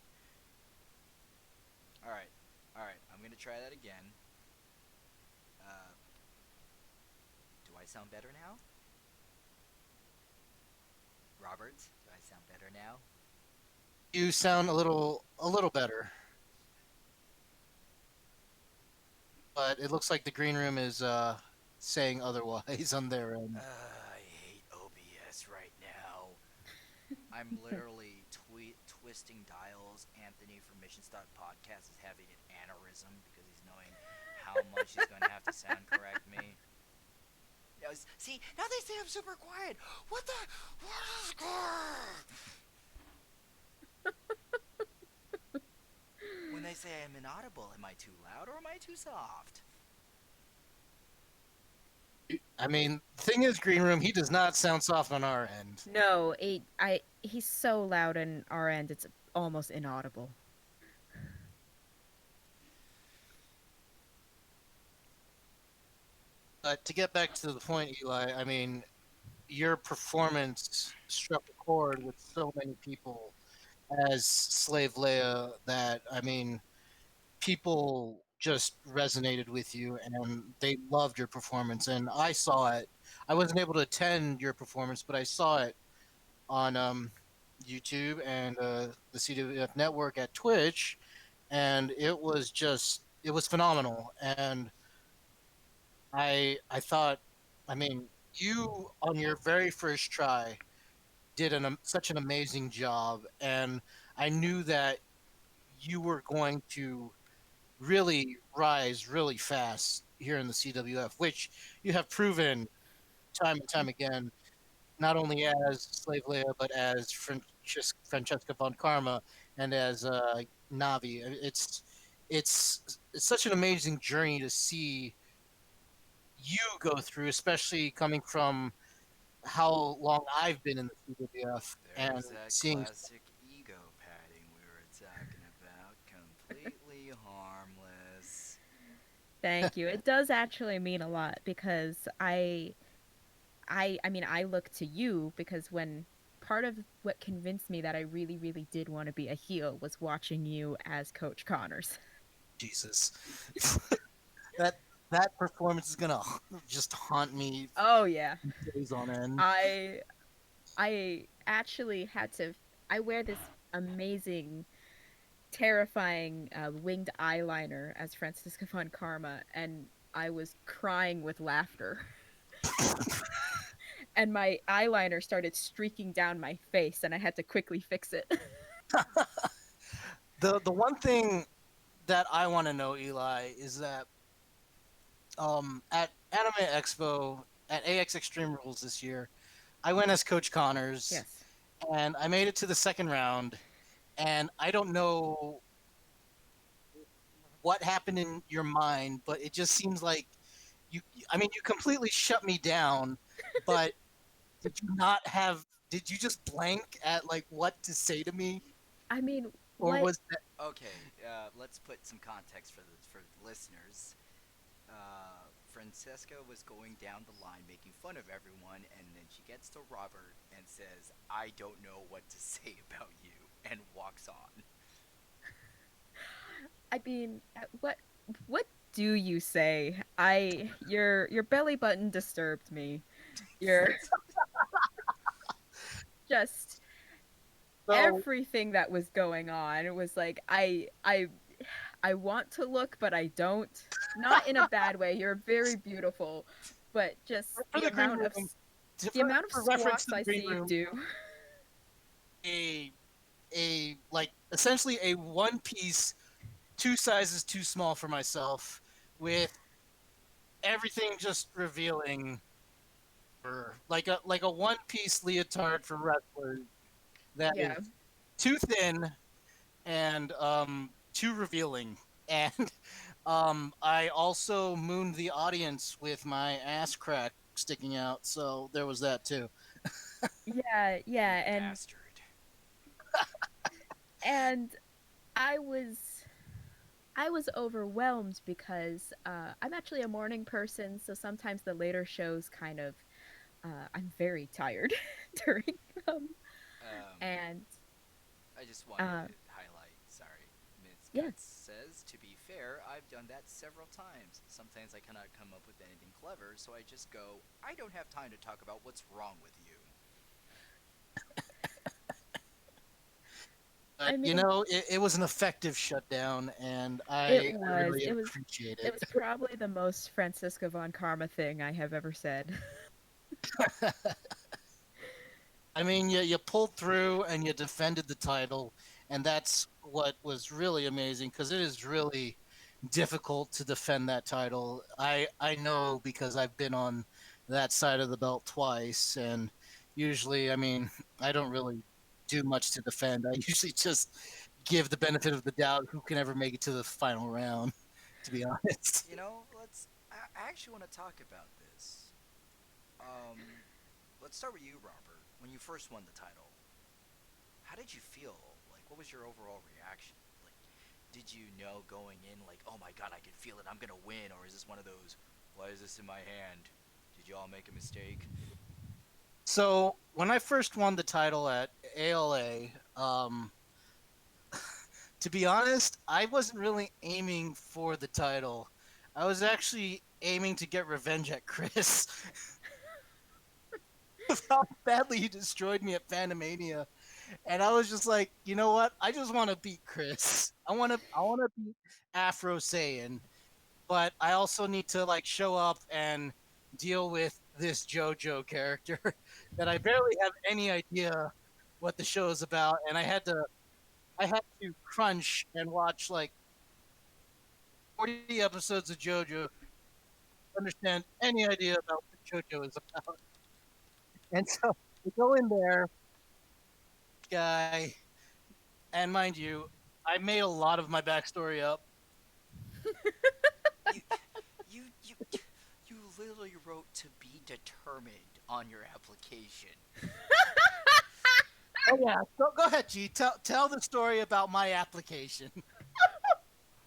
All right, all right. I'm gonna try that again. Uh, do I sound better now, Robert? Do I sound better now? You sound a little better. but it looks like the green room is saying otherwise on their end. I hate OBS right now. I'm literally twisting dials. Anthony from Missions Podcast is having an aneurysm because he's knowing how much he's going to have to sound correct me. See, now they say I'm super quiet. What the? What is good? When they say I'm inaudible, am I too loud or am I too soft? I mean, the thing is, green room, he does not sound soft on our end. No, he's so loud on our end, it's almost inaudible. But to get back to the point, Eli, I mean, your performance struck a chord with so many people as Slave Leia that, I mean, people just resonated with you and they loved your performance. And I saw it. I wasn't able to attend your performance, but I saw it on YouTube and the CWF network at Twitch. And it was phenomenal. And I thought, I mean, you on your very first try did such an amazing job, and I knew that you were going to really rise really fast here in the CWF, which you have proven time and time again, not only as Slave Leia, but as Francesca von Karma and as Navi. It's such an amazing journey to see you go through, especially coming from how long I've been in the CWF and There's that seeing. classic ego padding we were talking about. Completely harmless. Thank you. It does actually mean a lot because I mean I look to you because when part of what convinced me that I really really did want to be a heel was watching you as Coach Connors. Jesus, that that performance is gonna just haunt me Oh yeah. days on end. I I actually had to I wear this amazing terrifying winged eyeliner as Francisca von Karma and I was crying with laughter. And my eyeliner started streaking down my face and I had to quickly fix it. The one thing that I want to know, Eli, is that at Anime Expo at AX Extreme Rules this year, I went as Coach Connors Yes. and I made it to the second round. And I don't know what happened in your mind, but it just seems like you. I mean, you completely shut me down, but did you not have? Did you just blank at like what to say to me, I mean, or what was that Okay, let's put some context for the listeners. Francesca was going down the line making fun of everyone, and then she gets to Robert and says, "I don't know what to say about you," and walks on. I mean, what do you say? I your belly button disturbed me. You're just so? everything that was going on. It was like I want to look but I don't. Not in a bad way. You're very beautiful, but just For the green room, the amount of for reference squats to the I green see you room, do. a like essentially a one piece, two sizes too small for myself, with everything just revealing, or like a one piece leotard for wrestlers that is Yeah. too thin and too revealing. And I also mooned the audience with my ass crack sticking out, so there was that too. Yeah, You yeah, bastard. and I was I was overwhelmed because I'm actually a morning person, so sometimes the later shows kind of I'm very tired during them, Um, and I just wanted uh, to highlight, sorry, Ms. yeah, Guts says, to be fair, I've done that several times. Sometimes I cannot come up with anything clever, so I just go, I don't have time to talk about what's wrong with you. I But mean, it was an effective shutdown, and it I was. really It was appreciate it it. was probably the most Francisco von Karma thing I have ever said. I mean, you pulled through and you defended the title, and that's what was really amazing because it is really difficult to defend that title. I know because I've been on that side of the belt twice, and usually, I mean, I don't really do much to defend. I usually just give the benefit of the doubt who can ever make it to the final round, to be honest. You know, I actually want to talk about this. Um, let's start with you, Robert. When you first won the title, how did you feel? Like, what was your overall reaction? Like, did you know going in, like, oh my god, I can feel it, I'm gonna win? Or is this one of those, why is this in my hand? Did you all make a mistake? So when I first won the title at ALA, to be honest, I wasn't really aiming for the title. I was actually aiming to get revenge at Chris of how badly he destroyed me at Fanimania. And I was just like, you know what? I just want to beat Chris. I want to beat Afro Saiyan, but I also need to like show up and deal with this JoJo character that I barely have any idea what the show is about, and I had to crunch and watch like 40 episodes of JoJo to understand any idea about what JoJo is about. And so we go in there, guy, and mind you, I made a lot of my backstory up. You, you, you literally wrote to be determined on your application. Oh yeah, go ahead, G. Tell the story about my application.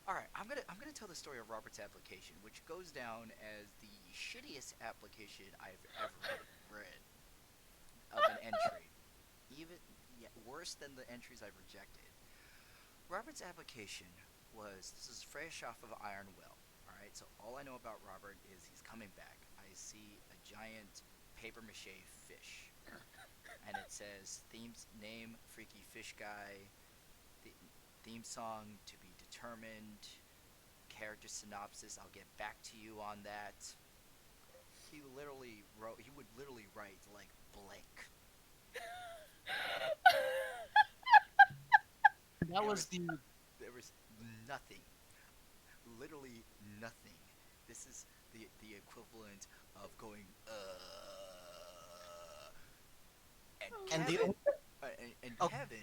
All right, I'm gonna tell the story of Robert's application, which goes down as the shittiest application I've ever read of an entry. Even yeah, worse than the entries I've rejected. Robert's application was this is fresh off of Iron Will. All right, so all I know about Robert is he's coming back. I see a giant paper mache fish, and it says themes name Freaky Fish Guy, th- theme song to be determined, character synopsis. I'll get back to you on that. He would literally write like blank. That There was was the there was nothing, literally nothing. This is the equivalent of going and and the oh, Kevin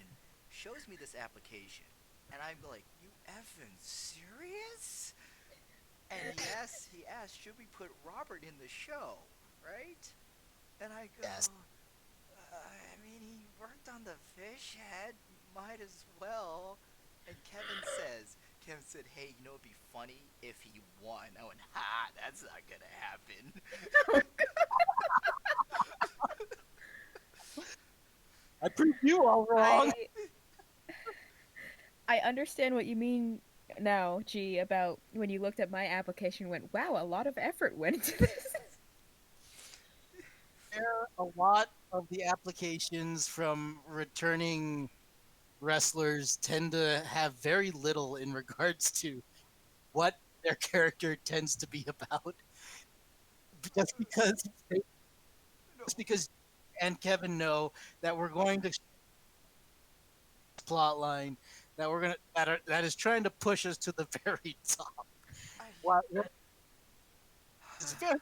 shows me this application, and I'm like, you effing serious? And he asked, should we put Robert in the show, right? And I go, yes. I mean, he worked on the fish head, might as well. And Kevin said, hey, you know, it'd be funny if he won. I went, ha, that's not gonna happen. I proved you all wrong. I I understand what you mean now, G, about when you looked at my application and went, wow, a lot of effort went into this. There a lot of the applications from returning wrestlers tend to have very little in regards to what their character tends to be about. Just because No, just because and Kevin know that we're going to plot line that is trying to push us to the very top. I. What is very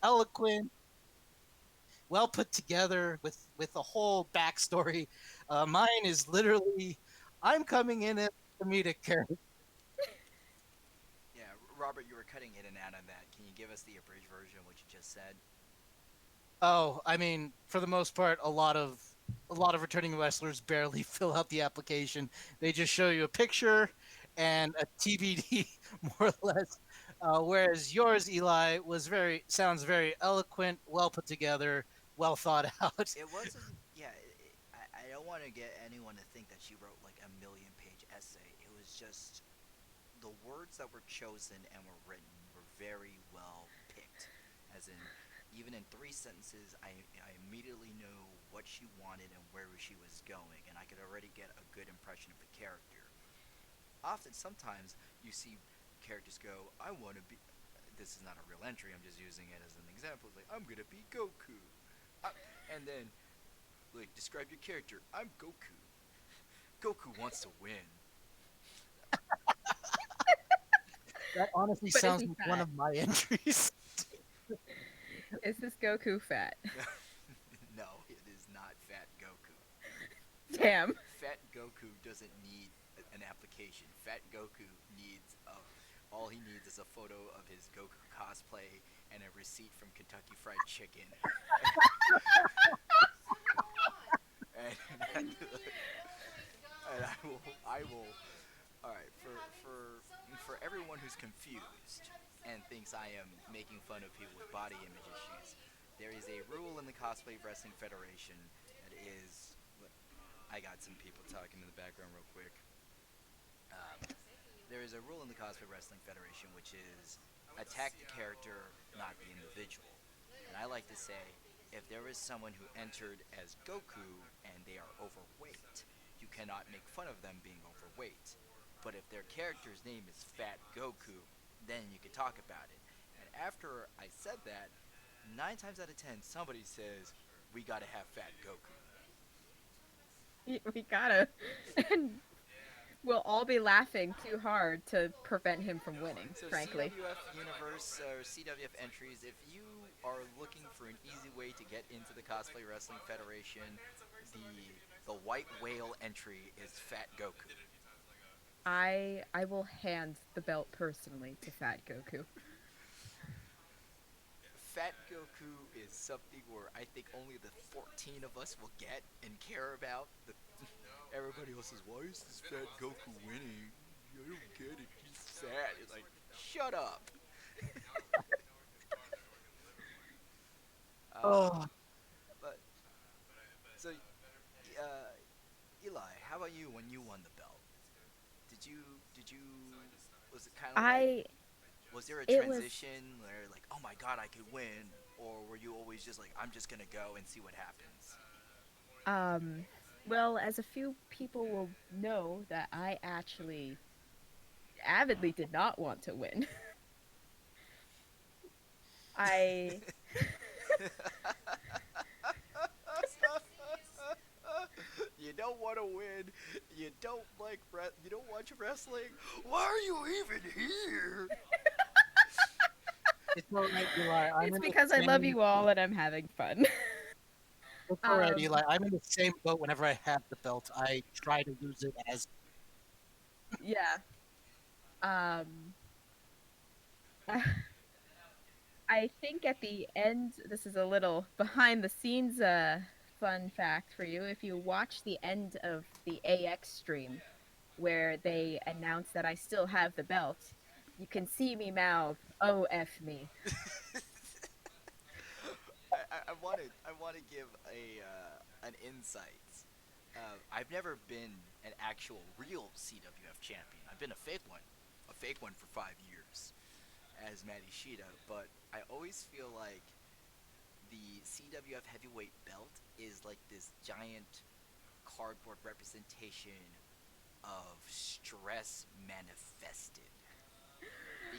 eloquent, well put together with a whole backstory. Mine is literally, I'm coming in as a comedic character. Yeah, Robert, you were cutting in and out on that. Can you give us the abridged version of what you just said? Oh, I mean, for the most part, a lot of returning wrestlers barely fill out the application. They just show you a picture and a TBD, more or less. Whereas yours, Eli, sounds very eloquent, well put together, well thought out. It wasn't. Yeah, I don't want to get anyone to think that she wrote like a million-page essay. It was just the words that were chosen and were written were very well picked. As in, Even in 3 sentences, I immediately knew what she wanted and where she was going, and I could already get a good impression of the character. Often, sometimes you see characters go, "I want to be." This is not a real entry. I'm just using it as an example. It's like, "I'm gonna be Goku," uh, and then like describe your character. "I'm Goku. Goku wants to win." That honestly But is sounds he like one fat? of my entries. Is this Goku fat? No, it is not Fat Goku. Fat Damn. Fat Goku doesn't need an application. Fat Goku needs all he needs is a photo of his Goku cosplay and a receipt from Kentucky Fried Chicken. and, and I will. All right, for everyone who's confused and thinks I am making fun of people with body image issues, there is a rule in the Cosplay Wrestling Federation that is. I got some people talking in the background real quick. Um, there is a rule in the Cosplay Wrestling Federation which is attack the character, not the individual. And I like to say, if there is someone who entered as Goku and they are overweight, you cannot make fun of them being overweight. But if their character's name is Fat Goku, then you can talk about it. And after I said that, 9 times out of 10, somebody says, "We gotta have Fat Goku." We gotta. And we'll all be laughing too hard to prevent him from winning, So frankly. CWF Universe or CWF entries, if you are looking for an easy way to get into the Cosplay Wrestling Federation, the white whale entry is Fat Goku. I will hand the belt personally to Fat Goku. Fat Goku is something where I think only the 14 of us will get and care about. Everybody else says, "Why is this Fat Goku winning? I don't get it. He's fat." It's like, shut up. Oh, But so, Eli, how about you when you won the belt? Did you was it kind of like, I was there a it was transition where like, "Oh my god, I could win," or were you always just like, "I'm just gonna go and see what happens"? um well, as a few people will know that I actually avidly did not want to win. I You don't want to win. You don't like you don't watch wrestling. Why are you even here? it's all right, Eli. I'm It's in the because I love same. you all and I'm having fun. It's all right, um Eli. I'm in the same boat. Whenever I have the belt, I try to lose it as. yeah. Um I think at the end, this is a little behind the scenes fun fact for you. If you watch the end of the AX stream where they announce that I still have the belt, you can see me mouth, "Oh F me." I want to give an insight. I've never been an actual real CWF champion. I've been a fake one for 5 years as Matty Shida. But I always feel like the CWF heavyweight belt is like this giant cardboard representation of stress manifested.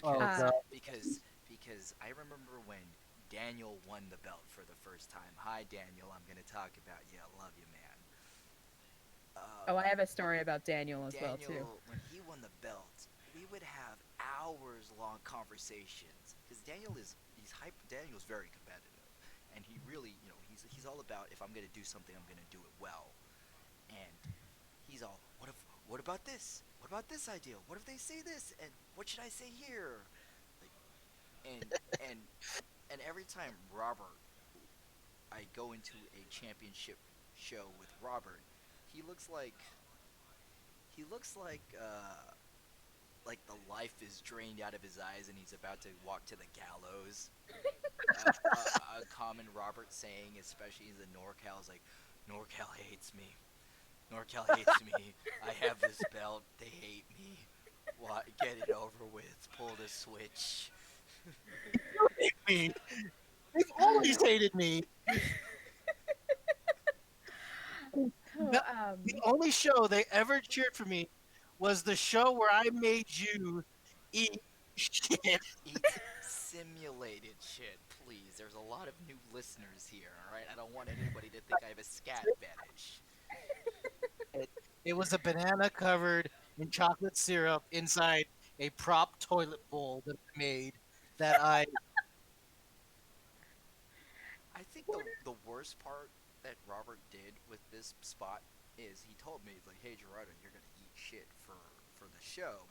Oh because God. Uh, because because I remember when Daniel won the belt for the first time. Hi Daniel, I'm gonna talk about you. I love you, man. oh, I Uh, have a story about Daniel as well too. Daniel, when he won the belt, we would have hours long conversations because Daniel's very competitive, and he really, he's all about, if I'm gonna do something, I'm gonna do it well. And he's all, what about this? What about this idea? What if they say this? And what should I say here? Like, and and and every time I go into a championship show with Robert, he looks like he looks like the life is drained out of his eyes and he's about to walk to the gallows. A common Robert saying, especially in the NorCal, is like, "NorCal hates me. NorCal hates me. I have this belt. They hate me. Why? Get it over with. Pull the switch." Me. They've always hated me. Oh, The only show they ever cheered for me was the show where I made you eat shit. Eat simulated shit, please. There's a lot of new listeners here, alright? I don't want anybody to think I have a scat fetish. It was a banana covered in chocolate syrup inside a prop toilet bowl that I made that I I think the worst part that Robert did with this spot is he told me, he's like, hey Gerardo, you're gonna eat shit for the show,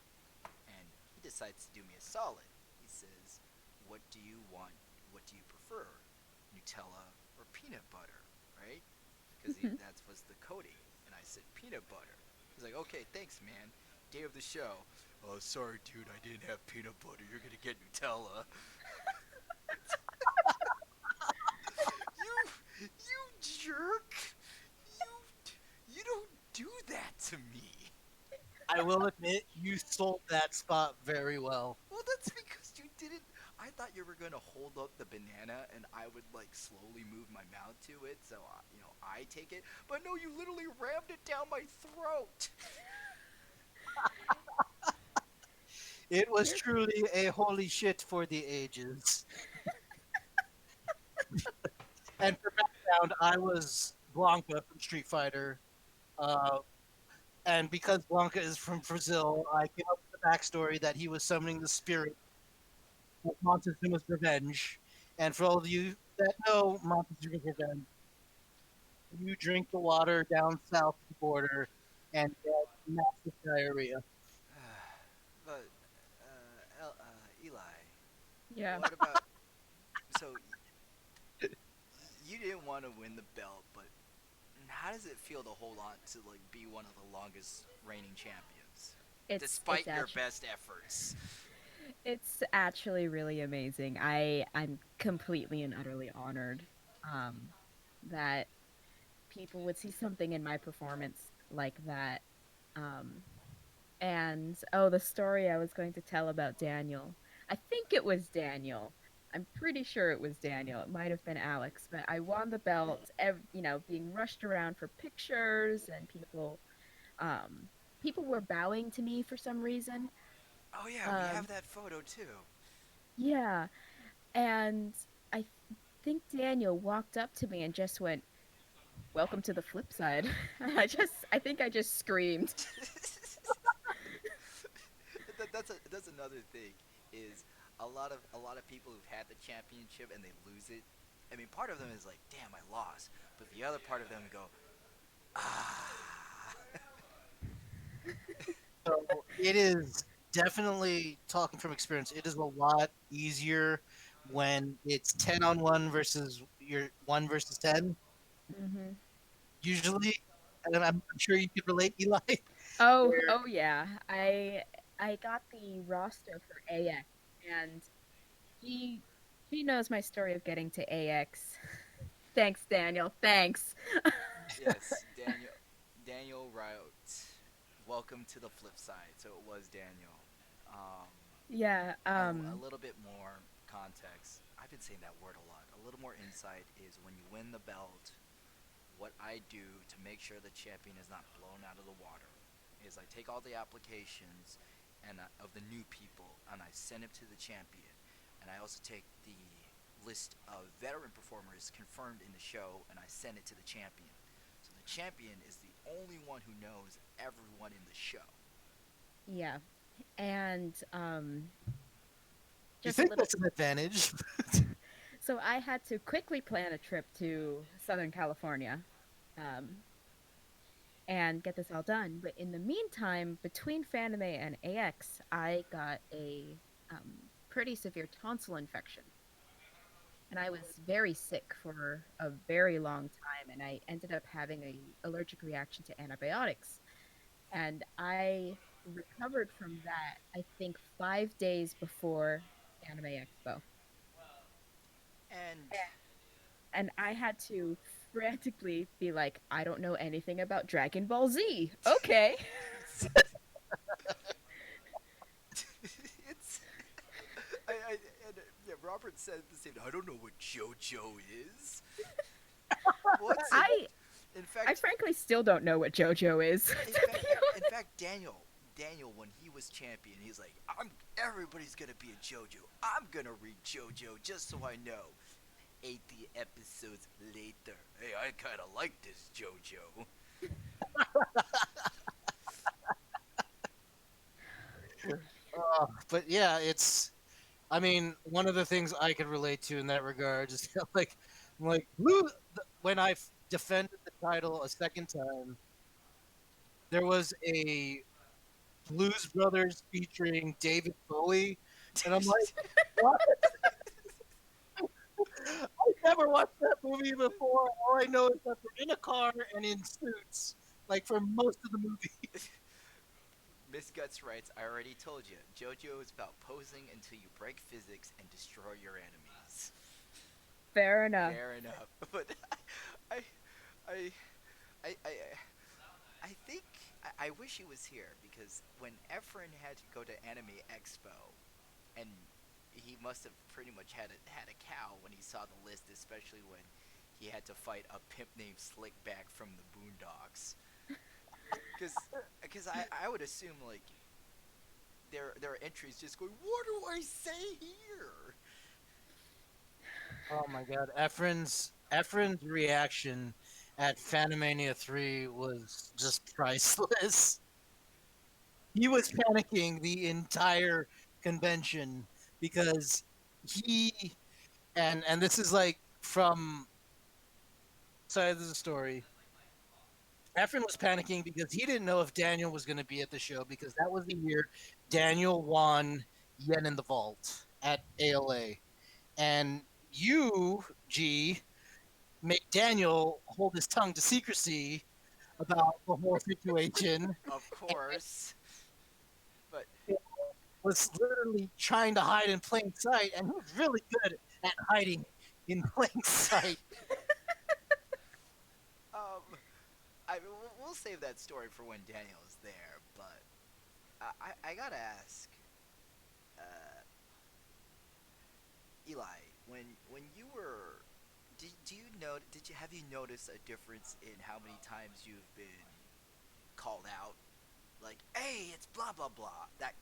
and he decides to do me a solid. He says, what do you want? What do you prefer? Nutella or peanut butter, right? Because that was the coating, and I said peanut butter. He's like, okay, thanks, man. Day of the show. Oh, sorry, dude, I didn't have peanut butter. You're gonna get Nutella. You jerk! You don't do that to me. I will admit you sold that spot very well. Well, that's because you didn't. I thought you were gonna hold up the banana and I would like slowly move my mouth to it, so I take it. But no, you literally rammed it down my throat. It was you're truly a holy shit for the ages. And for background, I was Blanca from Street Fighter. Uh, and because Blanca is from Brazil, I came up with the backstory that he was summoning the spirit of Montezuma's revenge. And for all of you that know Montezuma's revenge, you drink the water down south of the border and get massive diarrhea. But Eli, yeah. what about? So you didn't want to win the belt, but how does it feel to hold on to like be one of the longest reigning champions, It's despite your actually best efforts? it's actually really amazing. I'm completely and utterly honored um that people would see something in my performance like that. Um and oh, the story I was going to tell about Daniel. I think it was Daniel. I'm pretty sure it was Daniel. It might have been Alex, but I won the belt, being rushed around for pictures and um people were bowing to me for some reason. Oh yeah, we have Um that photo too. yeah, and I think Daniel walked up to me and just went, "Welcome to the flip side." I think I just screamed. That's another thing is a lot of people who've had the championship and they lose it. I mean, part of them is like, damn, I lost, but the other part of them go, ah. So it is definitely talking from experience. It is a lot easier when it's 10 on one versus your one versus 10. Hmm. Usually, and I'm sure you could relate, Eli. Where Oh yeah. I got the roster for AX, and she she knows my story of getting to AX. Thanks, Daniel. Thanks. Yes, Daniel wrote, "Welcome to the flip side." So it was Daniel. Um, Yeah. a little bit more context. I've been saying that word a lot. A little more insight is when you win the belt, what I do to make sure the champion is not blown out of the water is I take all the applications and of the new people and I send it to the champion, and I also take the list of veteran performers confirmed in the show and I send it to the champion. So the champion is the only one who knows everyone in the show. Yeah. And you just a think little. that's an advantage? So I had to quickly plan a trip to Southern California, um, and get this all done. But in the meantime, between Fanime and AX, I got a pretty severe tonsil infection, and I was very sick for a very long time, and I ended up having a allergic reaction to antibiotics. And I recovered from that, I think, 5 days before Anime Expo. And And I had to frantically be like, I don't know anything about Dragon Ball Z. Okay. it's I and yeah, Robert said the same. I don't know what JoJo is. What's it? I In I fact, frankly still don't know what JoJo is, in to be fact, in honest. fact, Daniel, when he was champion, he's like, I'm. Everybody's gonna be a JoJo. I'm gonna read JoJo just so I know. 80 episodes later, hey, I kind of like this JoJo. But yeah, I mean, one of the things I could relate to in that regard is blue. When I defended the title a second time, there was a Blues Brothers featuring David Bowie, and I'm like, what? I never watched that movie before. All I know is that they're in a car and in suits, like for most of the movie. Miss Guts writes, I already told you, JoJo is about posing until you break physics and destroy your enemies. Fair enough. Fair enough. But I, I, I, I, I think I wish he was here because when Efren had to go to Anime Expo, and he must have pretty much had a cow when he saw the list, especially when he had to fight a pimp named Slickback from the Boondocks. Because I would assume like their entries just going, what do I say here? Oh my god, Efren's reaction at Phantomania 3 was just priceless. He was panicking the entire convention because he and this is like from side of the story. Efren was panicking because he didn't know if Daniel was going to be at the show because that was the year Daniel won Yen in the Vault at ALA. And you, G, made Daniel hold his tongue to secrecy about the whole situation. Of course, but And was literally trying to hide in plain sight, and he's really good at hiding in plain sight. um, we'll save that story for when Daniel is there. But I gotta ask, uh, Eli, when you were, do you know? Did you have you noticed a difference in how many times you've been called out? Like, hey, it's blah blah blah. That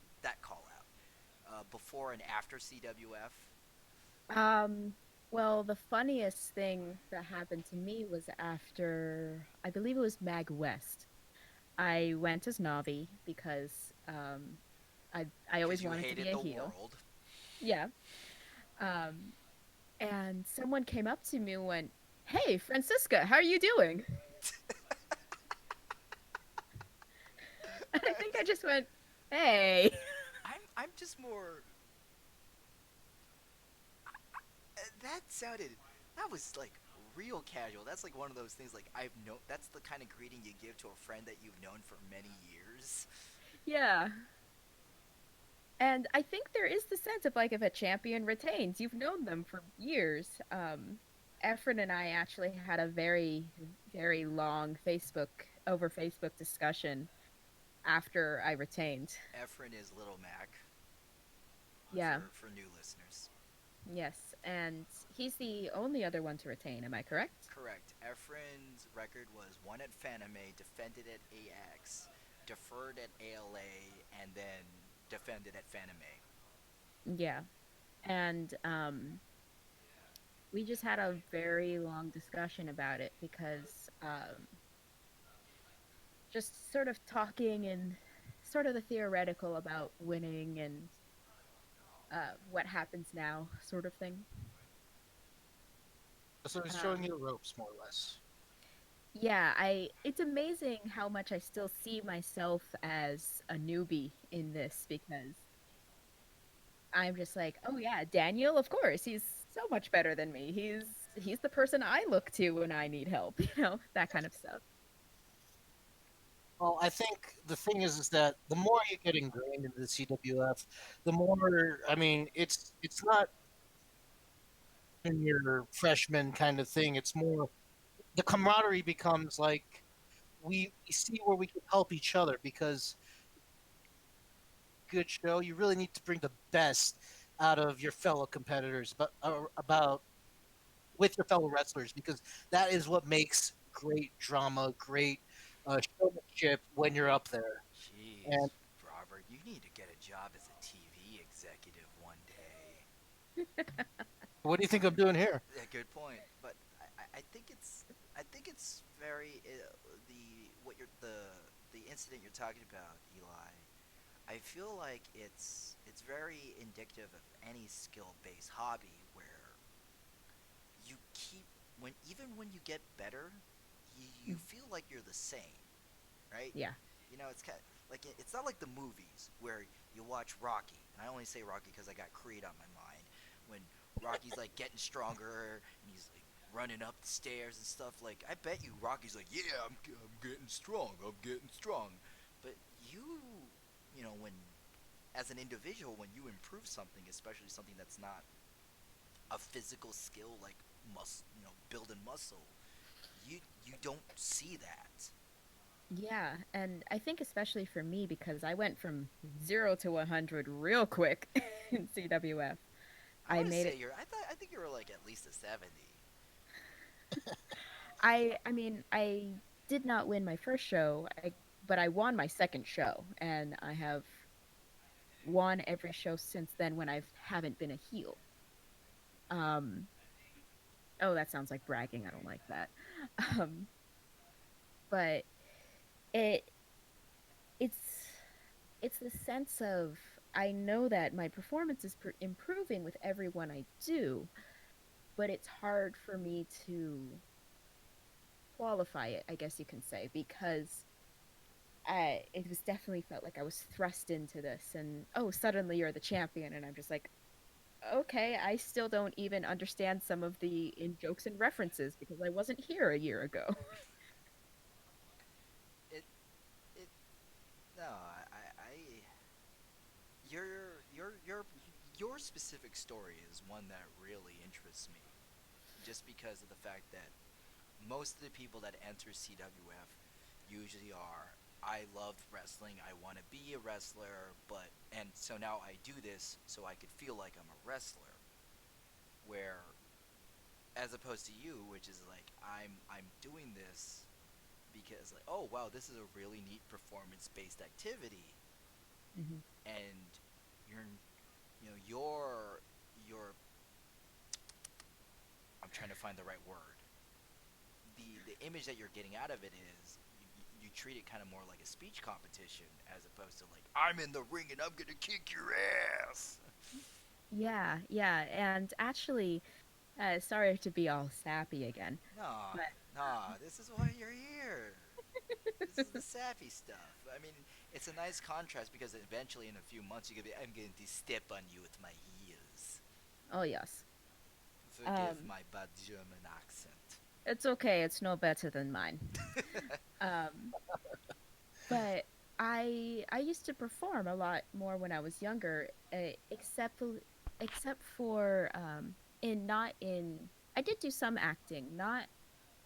call out before and after CWF. Um, well, the funniest thing that happened to me was after, I believe it was Mag West. I went as Navi because I Because always you wanted to be hated a the heel. world. Yeah. Um, and someone came up to me and went, "Hey, Francisca, how are you doing?" And I think I just went, "Hey." I'm just more. That sounded. That was like real casual. That's like one of those things. Like I've no. That's the kind of greeting you give to a friend that you've known for many years. Yeah. And I think there is the sense of like if a champion retains, you've known them for years. Efren and I actually had a very, very long Facebook discussion after I retained. Efren is Little Mac Yeah, for new listeners. yes. And he's the only other one to retain, am I correct? Correct. Efren's record was won at Fanime, defended at AX, deferred at ALA, and then defended at Fanime. Yeah. And we just had a very long discussion about it because just sort of talking and sort of the theoretical about winning and what happens now, sort of thing. So he's showing Um, you the ropes, more or less. yeah, I. It's amazing how much I still see myself as a newbie in this because I'm just like, oh yeah, Daniel, of course, he's so much better than me. He's the person I look to when I need help, that kind of stuff. Well, I think the thing is that the more you get ingrained into the CWF, the more I mean, it's not in your freshman kind of thing. It's more the camaraderie becomes like we see where we can help each other because good show you really need to bring the best out of your fellow competitors, but about with your fellow wrestlers, because that is what makes great drama, great showmanship when you're up there. And Jeez, Robert, you need to get a job as a TV executive one day. what do you think I'm doing here? Yeah, good point. But I think I think it's very the what you're the incident you're talking about, Eli. I feel like it's very indicative of any skill-based hobby where you keep when even when you get better, you feel like you're the same, right? Yeah. You know, it's kind of, like it's not like the movies where you watch Rocky, and I only say Rocky because I got Creed on my mind. When Rocky's like getting stronger and he's like running up the stairs and stuff, like I bet you Rocky's like, yeah, I'm getting strong, I'm getting strong. But you know, when as an individual, when you improve something, especially something that's not a physical skill like building muscle, you don't see that. Yeah, and I think especially for me because I went from 0 to 100 real quick in CWF. I I want to made say it. I think you were like at least a 70. I mean, I did not win my first show, but I won my second show, and I have won every show since then when I haven't been a heel. Um, oh, that sounds like bragging. I don't like that. Um, but it it's it's the sense of I know that my performance is improving with everyone I do, but it's hard for me to qualify it, I guess you can say, because it was definitely felt like I was thrust into this, and oh, suddenly you're the champion, and I'm just like, okay, I still don't even understand some of the in jokes and references because I wasn't here a year ago. It it no, I your specific story is one that really interests me, just because of the fact that most of the people that enter CWF usually are I loved wrestling, I want to be a wrestler, but and so now I do this so I could feel like I'm a wrestler. Where as opposed to you, which is like I'm doing this because like oh wow this is a really neat performance based activity, Hmm. and you're your I'm trying to find the right word. The image that you're getting out of it is you treat it kind of more like a speech competition as opposed to like I'm in the ring and I'm gonna kick your ass. Yeah, yeah, and actually, sorry to be all sappy again, Nah, but nah. This is why you're here. This is the sappy stuff. I mean, it's a nice contrast because eventually, in a few months, you could be. I'm going to step on you with my heels. oh yes, Forgive um, my bad German accent. it's okay. It's no better than mine. Um, but I used to perform a lot more when I was younger, except for in not in I did do some acting, not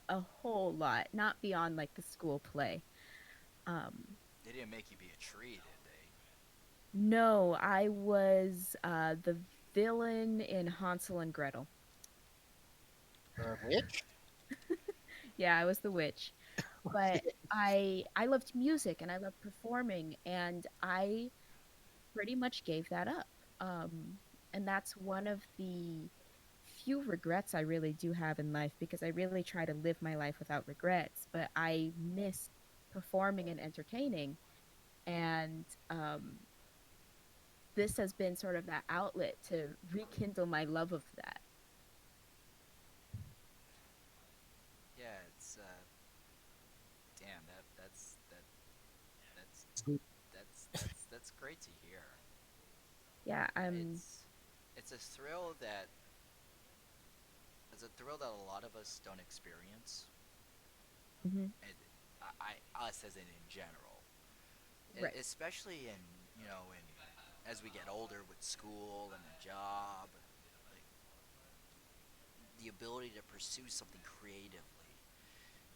a whole lot, not beyond like the school play. Um, They didn't make you be a tree, did they? no, I was the villain in Hansel and Gretel. Which? Yeah, I was the witch. But I loved music and I loved performing, and I pretty much gave that up. Um, and that's one of the few regrets I really do have in life because I really try to live my life without regrets, but I miss performing and entertaining. And this has been sort of that outlet to rekindle my love of that. Yeah, it's damn that's that's great to hear. Yeah, I'm. It's it's a thrill that it's a thrill that a lot of us don't experience, Mhm. and us as in general, Right. especially in in as we get older with school and a job, like the ability to pursue something creatively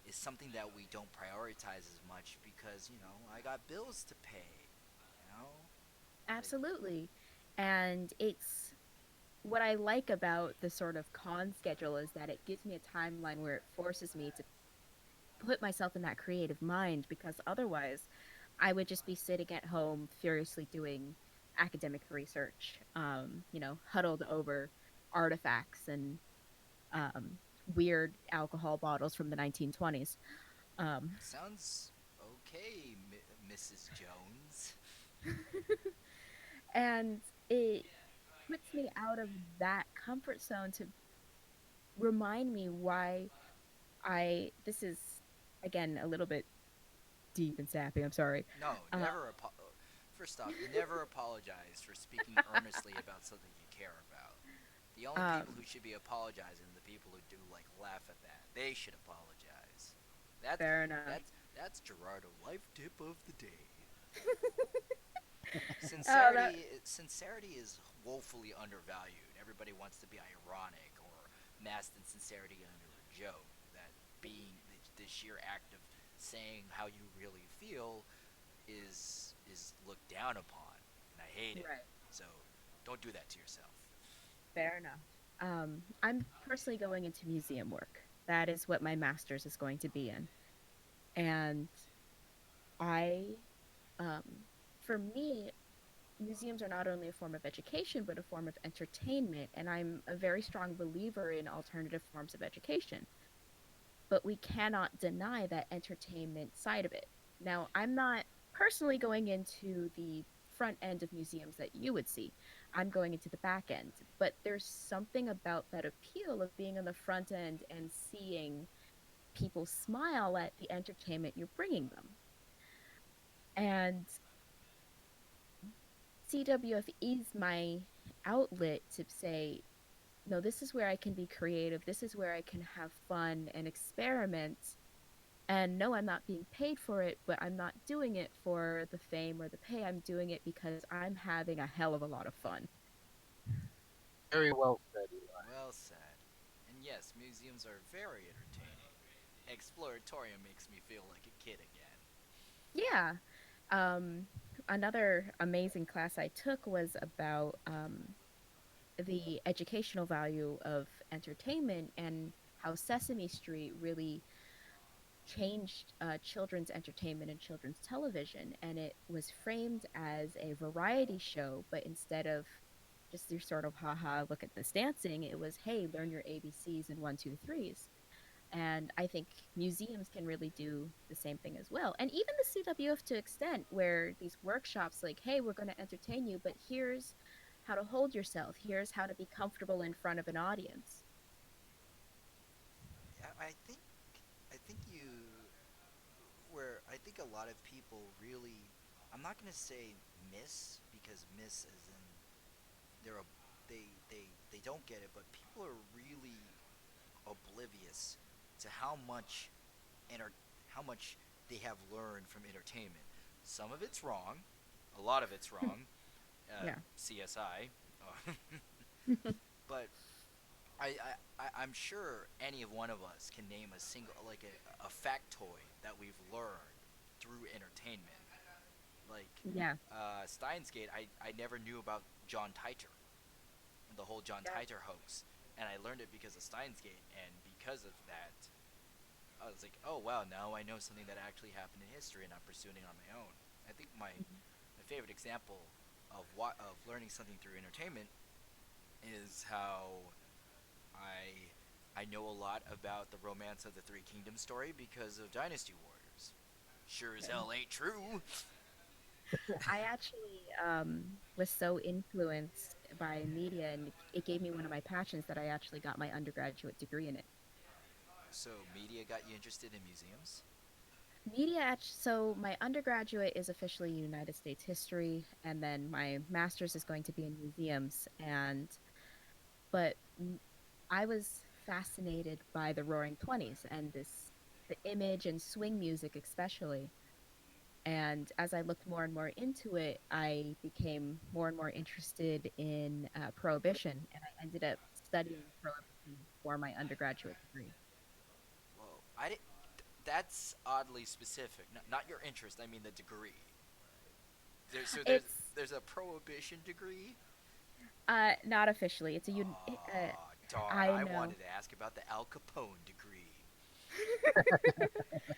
is something that we don't prioritize as much because I got bills to pay, you know, like Absolutely. And it's what I like about the sort of con schedule is that it gives me a timeline where it forces me to put myself in that creative mind, because otherwise I would just be sitting at home furiously doing academic research, huddled over artifacts and um, weird alcohol bottles from the 1920s. Um, Sounds okay, Mrs. Jones. and it puts me out of that comfort zone to remind me why this is, again, a little bit deep and sappy. I'm sorry. No, Uh, never. First off, never apologize for speaking earnestly about something you care about. The only people um, who should be apologizing are the people who do like laugh at that. They should apologize. That's Fair enough. that's Gerardo life tip of the day. Oh, that Sincerity is woefully undervalued. Everybody wants to be ironic or masked in sincerity under a joke. That being the sheer act of saying how you really feel is looked down upon, and I hate it. right. So don't do that to yourself. Fair enough. I'm personally going into museum work. That is what my master's is going to be in. And I, um, for me, museums are not only a form of education, but a form of entertainment. And I'm a very strong believer in alternative forms of education. But we cannot deny that entertainment side of it. Now, I'm not personally going into the front end of museums that you would see. I'm going into the back end. But there's something about that appeal of being on the front end and seeing people smile at the entertainment you're bringing them. And CWF is my outlet to say, no, this is where I can be creative. This is where I can have fun and experiment. And no, I'm not being paid for it, but I'm not doing it for the fame or the pay. I'm doing it because I'm having a hell of a lot of fun. Very well said, Eli. Well said. And yes, museums are very entertaining. Exploratorium makes me feel like a kid again. Yeah. Um, Another amazing class I took was about the educational value of entertainment and how Sesame Street really changed children's entertainment and children's television. And it was framed as a variety show, but instead of just your sort of haha, look at this dancing, it was, hey, learn your ABCs and one, two, threes. And I think museums can really do the same thing as well. And even the CWF to extent where these workshops, like, hey, we're going to entertain you, but here's how to hold yourself, here's how to be comfortable in front of an audience. I think you where I think a lot of people really I'm not gonna say miss because miss as in they're a, they don't get it, but people are really oblivious to enter how much they have learned from entertainment. Some of it's wrong, a lot of it's wrong. Yeah. CSI, but I'm sure any of one of us can name a single like a factoid that we've learned through entertainment. Like Yeah. Steins Gate, I never knew about John Titor, the whole John Yeah. Titor hoax, and I learned it because of Steins Gate, and because of that, I was like, oh wow, now I know something that actually happened in history, and I'm pursuing it on my own. I think my favorite example of learning something through entertainment is how I I know a lot about the Romance of the Three Kingdoms story because of Dynasty Warriors. Sure as Yeah. hell ain't true. I actually was so influenced by media, and it gave me one of my passions that I actually got my undergraduate degree in it. So media got you interested in museums? So my undergraduate is officially United States history, and then my master's is going to be in museums. But I was fascinated by the Roaring Twenties and the image and swing music especially. And as I looked more and more into it, I became more and more interested in prohibition, and I ended up studying prohibition for my undergraduate degree. Whoa, I did. That's oddly specific. Not your interest. I mean the degree. There's It's there's a prohibition degree. Not officially. Oh, darn. I I know. wanted to ask about the Al Capone degree.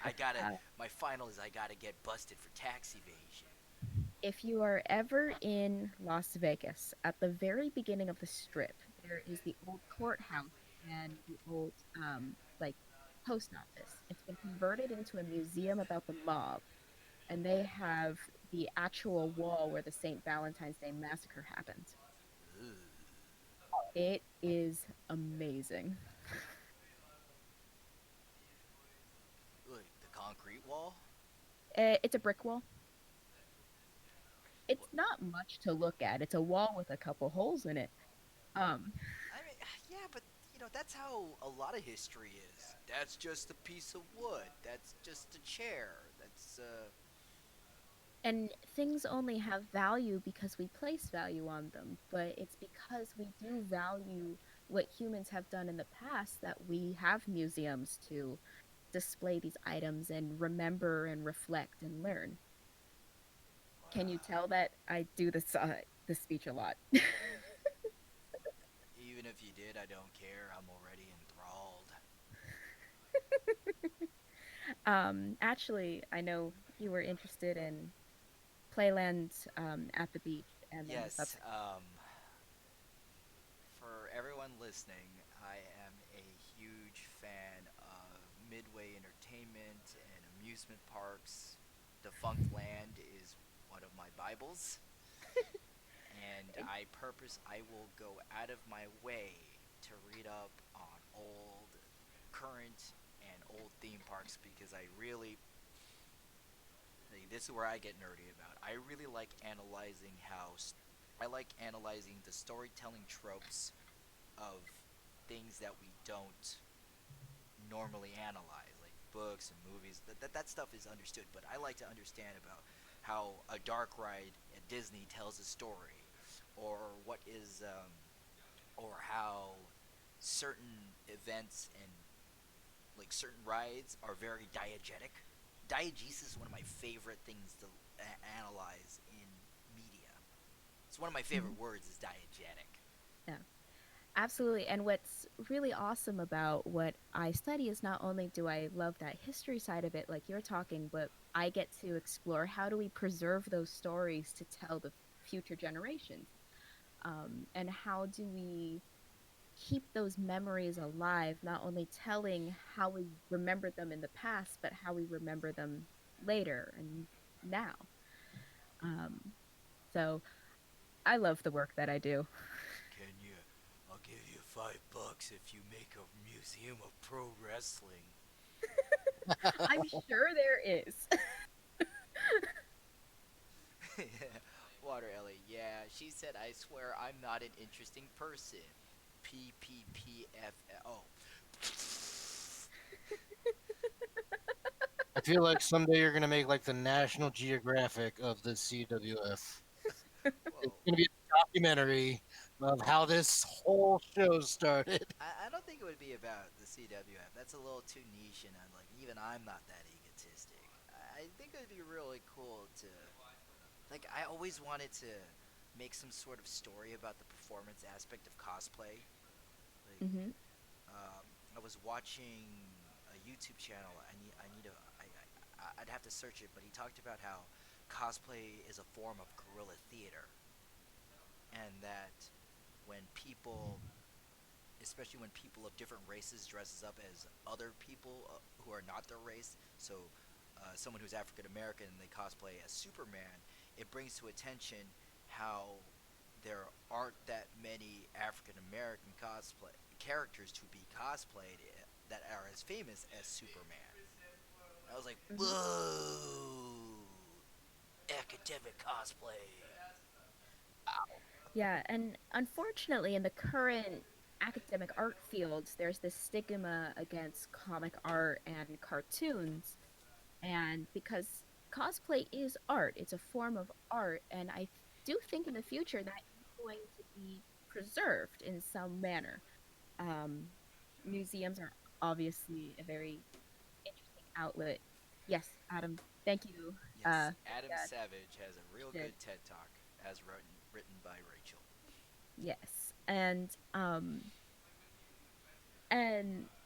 I gotta, Uh, my final is I gotta get busted for tax evasion. if you are ever in Las Vegas, at the very beginning of the strip, there is the old courthouse and the old like post office. It's been converted into a museum about the mob, and they have the actual wall where the St. Valentine's Day massacre happened. Ugh. It is amazing. Look, the concrete wall? It's a brick wall. It's What? not much to look at. It's a wall with a couple holes in it. Um, I mean, yeah, but that's how a lot of history is. That's just a piece of wood. That's just a chair. and things only have value because we place value on them, but it's because we do value what humans have done in the past that we have museums to display these items and remember and reflect and learn. Can you tell that I do this speech a lot? Even if you did, I don't care. I'm already enthralled. Actually, I know you were interested in Playland at the beach and then the Yes, subsequent. for everyone listening, I am a huge fan of Midway Entertainment and amusement parks. Defunct Land is one of my Bibles, and I will go out of my way to read up on old, current, and old theme parks because this is where I get nerdy about. I really like analyzing I like analyzing the storytelling tropes of things that we don't normally analyze, like books and movies. That stuff is understood, but I like to understand about how a dark ride at Disney tells a story, or what is, or how certain events and like certain rides are very diegetic. Diegesis is one of my favorite things to analyze in media. It's one of my Mhm. favorite words is diegetic. Yeah. Absolutely. And what's really awesome about what I study is not only do I love that history side of it, like you're talking, but I get to explore how do we preserve those stories to tell the future generations? And how do we keep those memories alive, not only telling how we remembered them in the past, but how we remember them later and now? Um, so I love the work that I do. Can you? I'll give you $5 if you make a museum of pro wrestling. I'm sure there is. Water Ellie, yeah, she said, I swear I'm not an interesting person. PPPF. Oh. I feel like someday you're gonna make like the National Geographic of the CWF. It's Whoa. gonna be a documentary of how this whole show started. I don't think it would be about the CWF. That's a little too niche, and I'm like, even I'm not that egotistic. I think it would be really cool to, like, I always wanted to make some sort of story about the performance aspect of cosplay. Like, Hmm. um, I was watching a YouTube channel. I need to, I'd have to search it, but he talked about how cosplay is a form of guerrilla theater, and that when people, especially when people of different races dresses up as other people who are not their race, so someone who's African American and they cosplay as Superman, it brings to attention how there aren't that many African American cosplay characters to be cosplayed that are as famous as Superman. I was like, Hmm. whoa, academic cosplay. Yeah, and unfortunately, in the current academic art fields, there's this stigma against comic art and cartoons. And because cosplay is art, it's a form of art. And I do think in the future that is going to be preserved in some manner. Um, Museums are obviously a very interesting outlet. Yes, Adam, thank you. Yes, Adam Yeah, Savage has a you real did. good TED Talk, as written by Rachel. Yes. And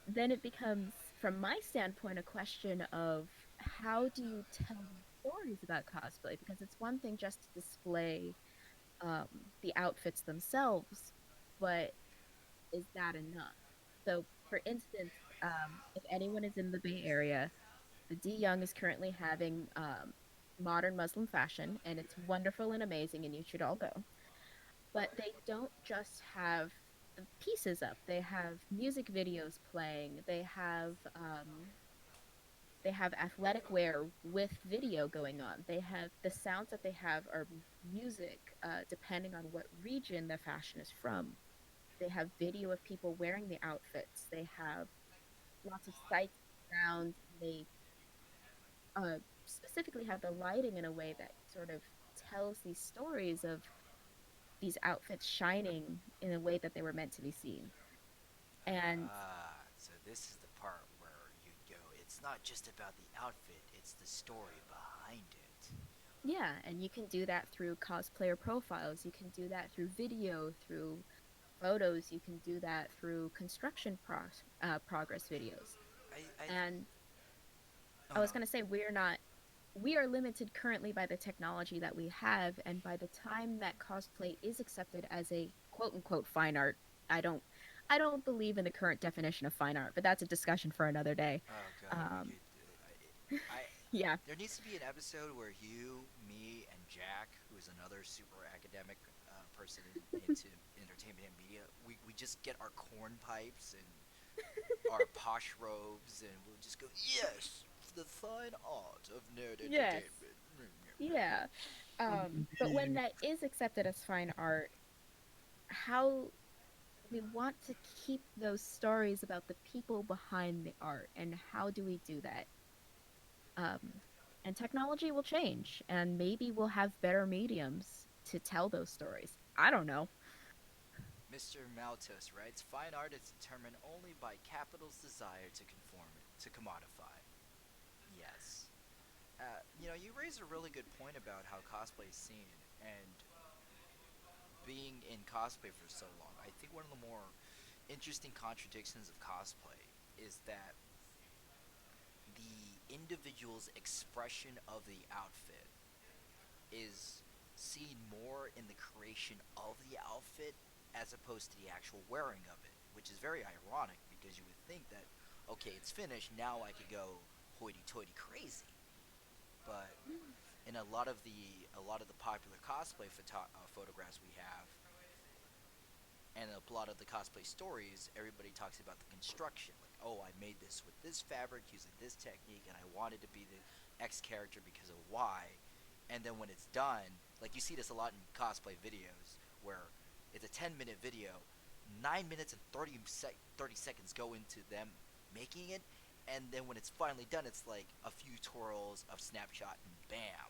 then it becomes, from my standpoint, a question of how do you tell these stories about cosplay? Because it's one thing just to display um, the outfits themselves, but is that enough? So, for instance, if anyone is in the Bay Area, the D Young is currently having modern Muslim fashion, and it's wonderful and amazing, and you should all go. But they don't just have the pieces up; they have music videos playing. They have athletic wear with video going on. They have the sounds that they have are music, depending on what region the fashion is from. They have video of people wearing the outfits. They have lots of sights around. They specifically have the lighting in a way that sort of tells these stories of these outfits shining in a way that they were meant to be seen. And So this is the part where you go. It's not just about the outfit; it's the story behind it. yeah, and you can do that through cosplayer profiles. You can do that through video, through photos. You can do that through progress videos. I And oh I no. was going to say, we are limited currently by the technology that we have, and by the time that cosplay is accepted as a quote unquote fine art, I don't I don't believe in the current definition of fine art, but that's a discussion for another day. Oh god, we Um, could. I yeah. There needs to be an episode where you, me, and Jack, who is another super academic person into entertainment and media, we just get our corn pipes and our posh robes, and we'll just go, yes, the fine art of nerd Yes. entertainment. Yeah. But when that is accepted as fine art, how we want to keep those stories about the people behind the art, and how do we do that? Um, and technology will change, and maybe we'll have better mediums to tell those stories. I don't know. Mr. Maltos writes, fine art is determined only by capital's desire to conform it, to commodify. Yes. You raise a really good point about how cosplay is seen, and being in cosplay for so long, I think one of the more interesting contradictions of cosplay is that the individual's expression of the outfit is seen more in the creation of the outfit as opposed to the actual wearing of it, which is very ironic because you would think that, okay, it's finished, now I could go hoity-toity crazy. But in a lot of the popular cosplay photographs we have, and a lot of the cosplay stories, everybody talks about the construction. Like, oh, I made this with this fabric using this technique, and I wanted to be the X character because of Y. And then when it's done, like you see this a lot in cosplay videos, where it's a 10-minute video, 9 minutes and 30 seconds go into them making it, and then when it's finally done, it's like a few twirls of snapshot and bam.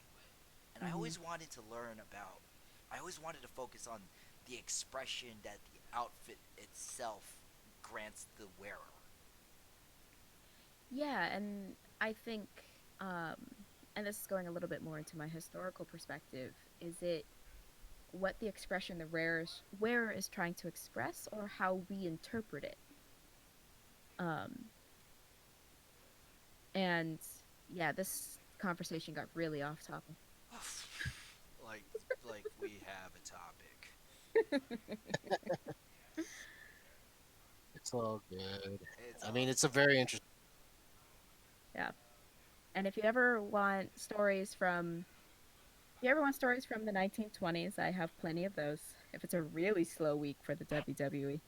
And Hmm. I always wanted to focus on the expression that the outfit itself grants the wearer. Yeah, and I think, um, and this is going a little bit more into my historical perspective, is it what the expression wearer is trying to express, or how we interpret it? Um, and yeah, this conversation got really off topic. like like we have a topic. It's all good. It's I all mean, it's a good. very interesting. Yeah. And if you ever want stories from the 1920s, I have plenty of those. If it's a really slow week for the WWE.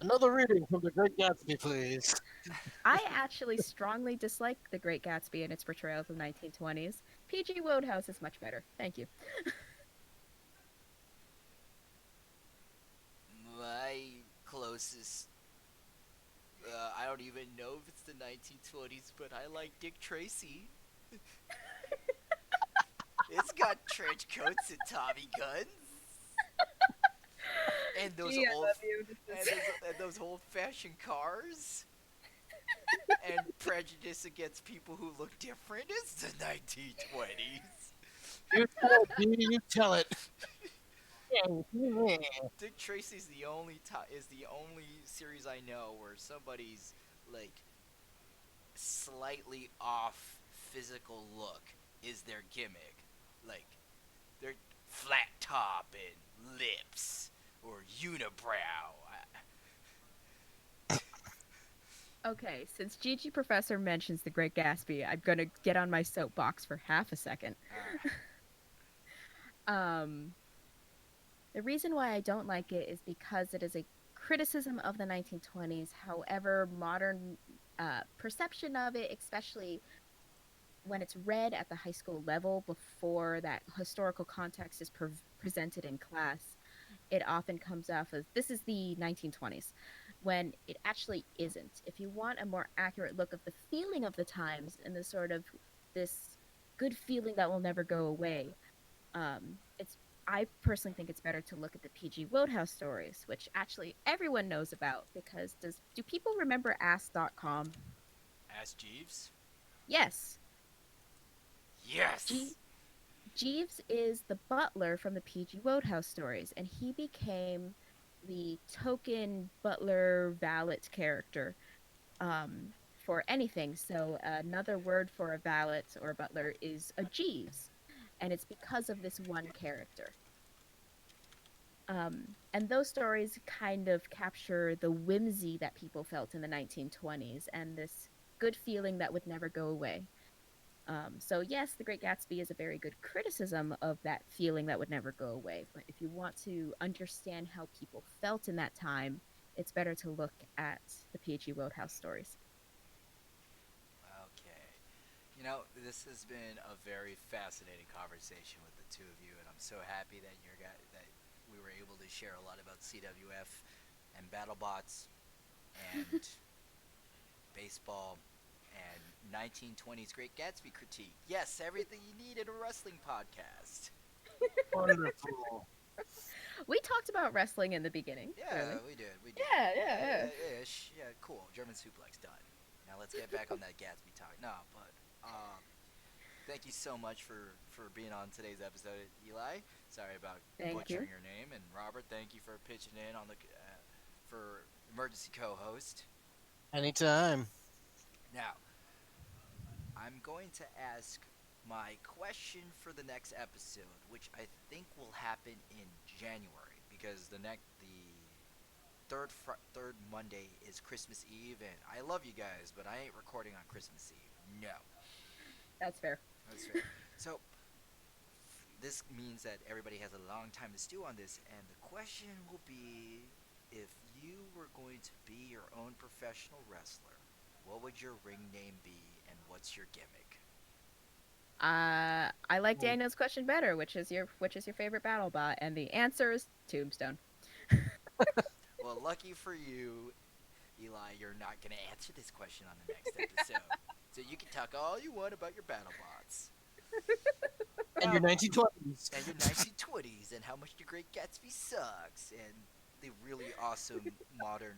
Another reading from The Great Gatsby, please. I actually strongly dislike The Great Gatsby and its portrayal of the 1920s. PG Wodehouse is much better. Thank you. My closest. I don't even know if it's the 1920s, but I like Dick Tracy. It's got trench coats and Tommy guns, and those Gee, I old love you. This is and those old-fashioned cars, and prejudice against people who look different. It's the 1920s. You tell it, B. You tell it. Dick Tracy's the only series I know where somebody's like slightly off physical look is their gimmick. Like their flat top and lips or unibrow. Okay, since Gigi Professor mentions The Great Gatsby, I'm gonna get on my soapbox for half a second. All right. Um, the reason why I don't like it is because it is a criticism of the 1920s. However, modern perception of it, especially when it's read at the high school level before that historical context is presented in class, it often comes off as this is the 1920s when it actually isn't. If you want a more accurate look of the feeling of the times and the sort of this good feeling that will never go away, it's I personally think it's better to look at the PG Wodehouse stories, which actually everyone knows about because do people remember ask.com? Ask Jeeves. Yes. Yes. Jeeves is the butler from the PG Wodehouse stories, and he became the token butler valet character for anything. So another word for a valet or a butler is a Jeeves, and it's because of this one character. And those stories kind of capture the whimsy that people felt in the 1920s and this good feeling that would never go away. So yes, The Great Gatsby is a very good criticism of that feeling that would never go away. But if you want to understand how people felt in that time, it's better to look at the P.G. Wodehouse stories. Okay. This has been a very fascinating conversation with the two of you, and I'm so happy that that we were able to share a lot about CWF and BattleBots and baseball and 1920s Great Gatsby critique. Yes, everything you need in a wrestling podcast. Wonderful. We talked about wrestling in the beginning, Yeah, clearly. we did. We did. Yeah, yeah, yeah. Ish. Yeah, cool. German suplex done. Now let's get back on that Gatsby talk. No, but thank you so much for being on today's episode, Eli. Sorry about Thank you. butchering your name, and Robert, thank you for pitching in on the for emergency co-host. Anytime. Now, I'm going to ask my question for the next episode, which I think will happen in January because the third Monday is Christmas Eve, and I love you guys, but I ain't recording on Christmas Eve. No, That's fair. that's fair. So this means that everybody has a long time to stew on this, and the question will be, if you were going to be your own professional wrestler, what would your ring name be, and what's your gimmick? I like Daniel's question better, which is your favorite battle bot, and the answer is Tombstone. Well, lucky for you, Eli, you're not going to answer this question on the next episode. So you can talk all you want about your battle bots. And Now, your 1920s. and your 1920s, and how much the Great Gatsby sucks, and the really awesome modern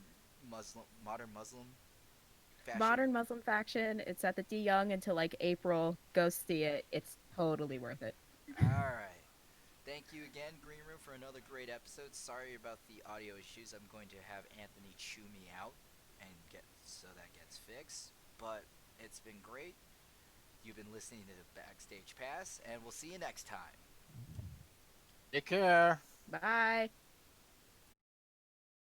Muslim fashion. Modern Muslim faction. It's at the D Young until like April. Go see it. It's totally worth it. All right. Thank you again, Green Room, for another great episode. Sorry about the audio issues. I'm going to have Anthony chew me out and get so that gets fixed. But it's been great. You've been listening to the Backstage Pass, and we'll see you next time. Take care. Bye.